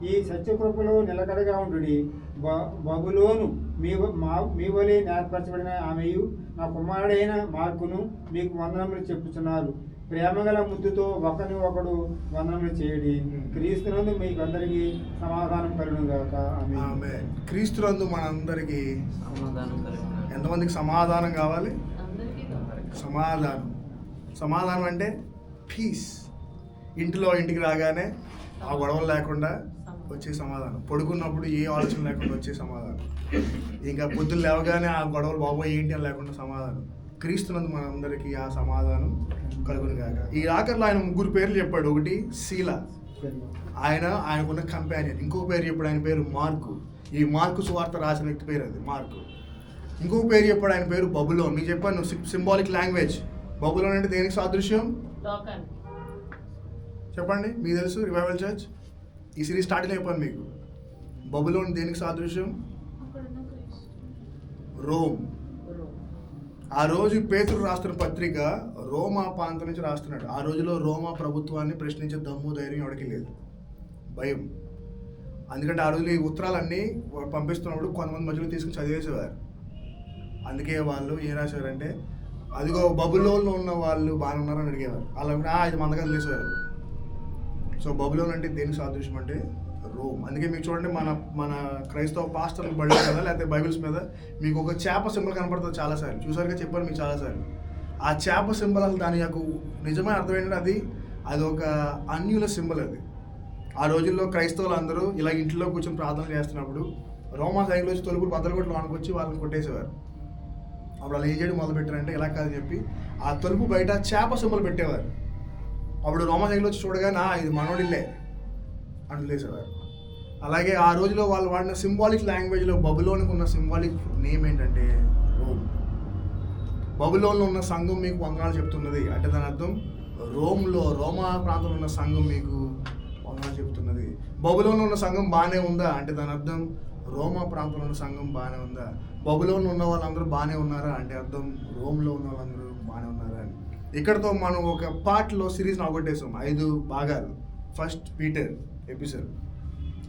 ఈ సత్యకృపలో నిలకడగా ఉండుడి. బబులోను మీ వలె ఏర్పరచబడిన ఆమెయు నా కుమారుడైన మార్కును మీకు వందనములు చెప్పుచున్నారు. ప్రేమగల ముద్దుతో ఒకరిని ఒకడు వందనములు చేయడి. క్రీస్తునందు మీకు అందరికీ సమాధానం కలుగును గాక. ఆమేన్. క్రీస్తునందు మనందరికీ ఎంతమందికి సమాధానం కావాలి? సమాధానం అంటే పీస్. ఇంటికి రాగానే ఆ గొడవలు లేకుండా వచ్చే సమాధానం. పడుకున్నప్పుడు ఏ ఆలోచన లేకుండా వచ్చే సమాధానం. ఇంకా పొద్దున్న లేవగానే ఆ గొడవలు బాబోయ్ ఏంటి అని లేకుండా సమాధానం. క్రీస్తునందు మనందరికీ ఆ సమాధానం కలుగును గాక. ఈ ఆఖరిలో ఆయన 3 పేర్లు చెప్పాడు. ఒకటి శీల, ఆయనకున్న కంపానియన్. ఇంకొక పేరు చెప్పాడు, ఆయన పేరు మార్కు. ఈ మార్కు సువార్త రాసిన వ్యక్తి పేరు అది మార్కు. ఇంకొక పేరు చెప్పాడు, ఆయన పేరు బబులోన్. మీకు చెప్పాను సింబాలిక్ లాంగ్వేజ్. బబులోన్ అంటే దేనికి సాదృశ్యం చెప్పండి? మీకు తెలుసు, రివైవల్ చర్చ్ ఈ సిరీస్ స్టార్టింగ్ అయిపోయింది మీకు. బబులోన్ దేనికి సాదృశ్యం? రోమ్. ఆ రోజు పేతురు రాస్తున్న పత్రిక రోమా ప్రాంతం నుంచి రాస్తున్నాడు. ఆ రోజులో రోమా ప్రభుత్వాన్ని ప్రశ్నించే దమ్ము ధైర్యం ఎవరికి లేదు, భయం. ఎందుకంటే ఆ రోజులో ఈ ఉత్తరాలన్నీ పంపిస్తున్నప్పుడు కొంతమంది మధ్యలో తీసుకుని చదివేసేవారు. అందుకే వాళ్ళు ఏం రాశారంటే, అదిగో బబులోన్లో ఉన్న వాళ్ళు బాగానే ఉన్నారని అడిగేవారు. అలా ఇది మందగా తెలిసేవారు. సో బబులోన్ అంటే దేనికి సాదృశ్యం అంటే రోమ్. అందుకే మీకు చూడండి, మన క్రైస్తవ పాస్టర్లు బడి మీద లేకపోతే బైబిల్స్ మీద మీకు ఒక చేప సింబల్ కనపడుతుంది చాలాసార్లు. చూసారుగా, చెప్పాను మీకు చాలాసార్లు. ఆ చేప సింబల్ అసలు దాని యొక్క నిజమైన అర్థం ఏంటంటే అది ఒక అన్యుల సింబల్. అది ఆ రోజుల్లో క్రైస్తవులు అందరూ ఇలా ఇంట్లో కూర్చొని ప్రార్థన చేస్తున్నప్పుడు రోమా సైన్లో వచ్చి తలుపులు బద్దలు కొట్టి లోనికి వచ్చి వాళ్ళని కొట్టేసేవారు. అప్పుడు వాళ్ళు ఏం చేయడం మొదలు పెట్టారంటే, ఇలా కాదని చెప్పి ఆ తలుపు బయట చేప సింబల్ పెట్టేవారు. అప్పుడు రోమా సైన్లో వచ్చి చూడగానే ఇది మనోడిల్లే అని వదిలేసేవారు. అలాగే ఆ రోజులో వాళ్ళు వాడిన సింబాలిక్ లాంగ్వేజ్లో బబులోనికి ఉన్న సింబాలిక్ నేమ్ ఏంటంటే రోమ్. బబులోన్లో ఉన్న సంఘం మీకు వందనాలు చెప్తున్నది అంటే దాని అర్థం రోమా ప్రాంతంలో ఉన్న సంఘం మీకు వందనాలు చెప్తున్నది. బబులోన్లో ఉన్న సంఘం బాగానే ఉందా అంటే దాని అర్థం రోమా ప్రాంతంలో ఉన్న సంఘం బాగానే ఉందా. బబులోన్లో ఉన్న వాళ్ళందరూ బాగానే ఉన్నారా అంటే అర్థం రోమ్లో ఉన్న వాళ్ళందరూ బాగానే ఉన్నారా అని. ఇక్కడతో మనం ఒక పార్ట్లో సిరీస్ని అవగొట్టేసాం 5 భాగాలు. First Peter episode.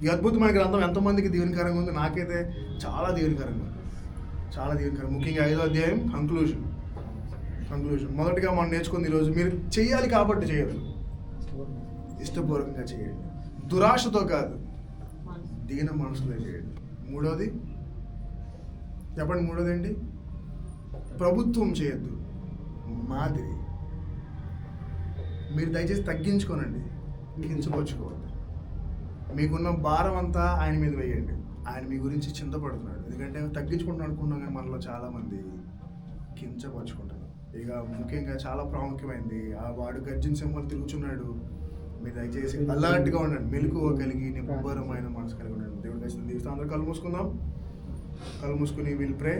ఈ అద్భుతమైన గ్రంథం ఎంతమందికి దీవెనకరంగా ఉంది? నాకైతే చాలా దీవెనకరంగా ఉంది, చాలా దీవెనకరం. ముఖ్యంగా 5వ అధ్యాయం కంక్లూజన్. మొదటిగా మనం నేర్చుకుంది ఈరోజు, మీరు చేయాలి కాబట్టి చేయదు, ఇష్టపూర్వకంగా చేయండి, దురాశతో కాదు, దీన మనసులో చేయండి. మూడోది చెప్పండి, మూడోది ఏంటి? ప్రభుత్వం చేయొద్దు, మాదిరి. మీరు దయచేసి తగ్గించుకోనండి, కించపరుచుకోవద్దు. మీకున్న భారం అంతా ఆయన మీద వేయండి. ఆయన మీ గురించి చింతపడుతున్నాడు. ఎందుకంటే తగ్గించుకుంటున్నాడు అనుకున్నాం, కానీ మనలో చాలామంది కించపరుచుకుంటారు. ఇక ముఖ్యంగా చాలా ప్రాముఖ్యమైనది, వాడు గర్జన సింహాలు తిరుగుతున్నాడు. మీరు దయచేసి అలర్ట్గా ఉండండి, మెలకువ కలిగి నిబ్బరమైన మనసు కలిగి ఉండండి. దేవుడు దయచేసి అందరూ కళ్ళు మూసుకుందాం. కళ్ళు మూసుకుని విల్ ప్రే.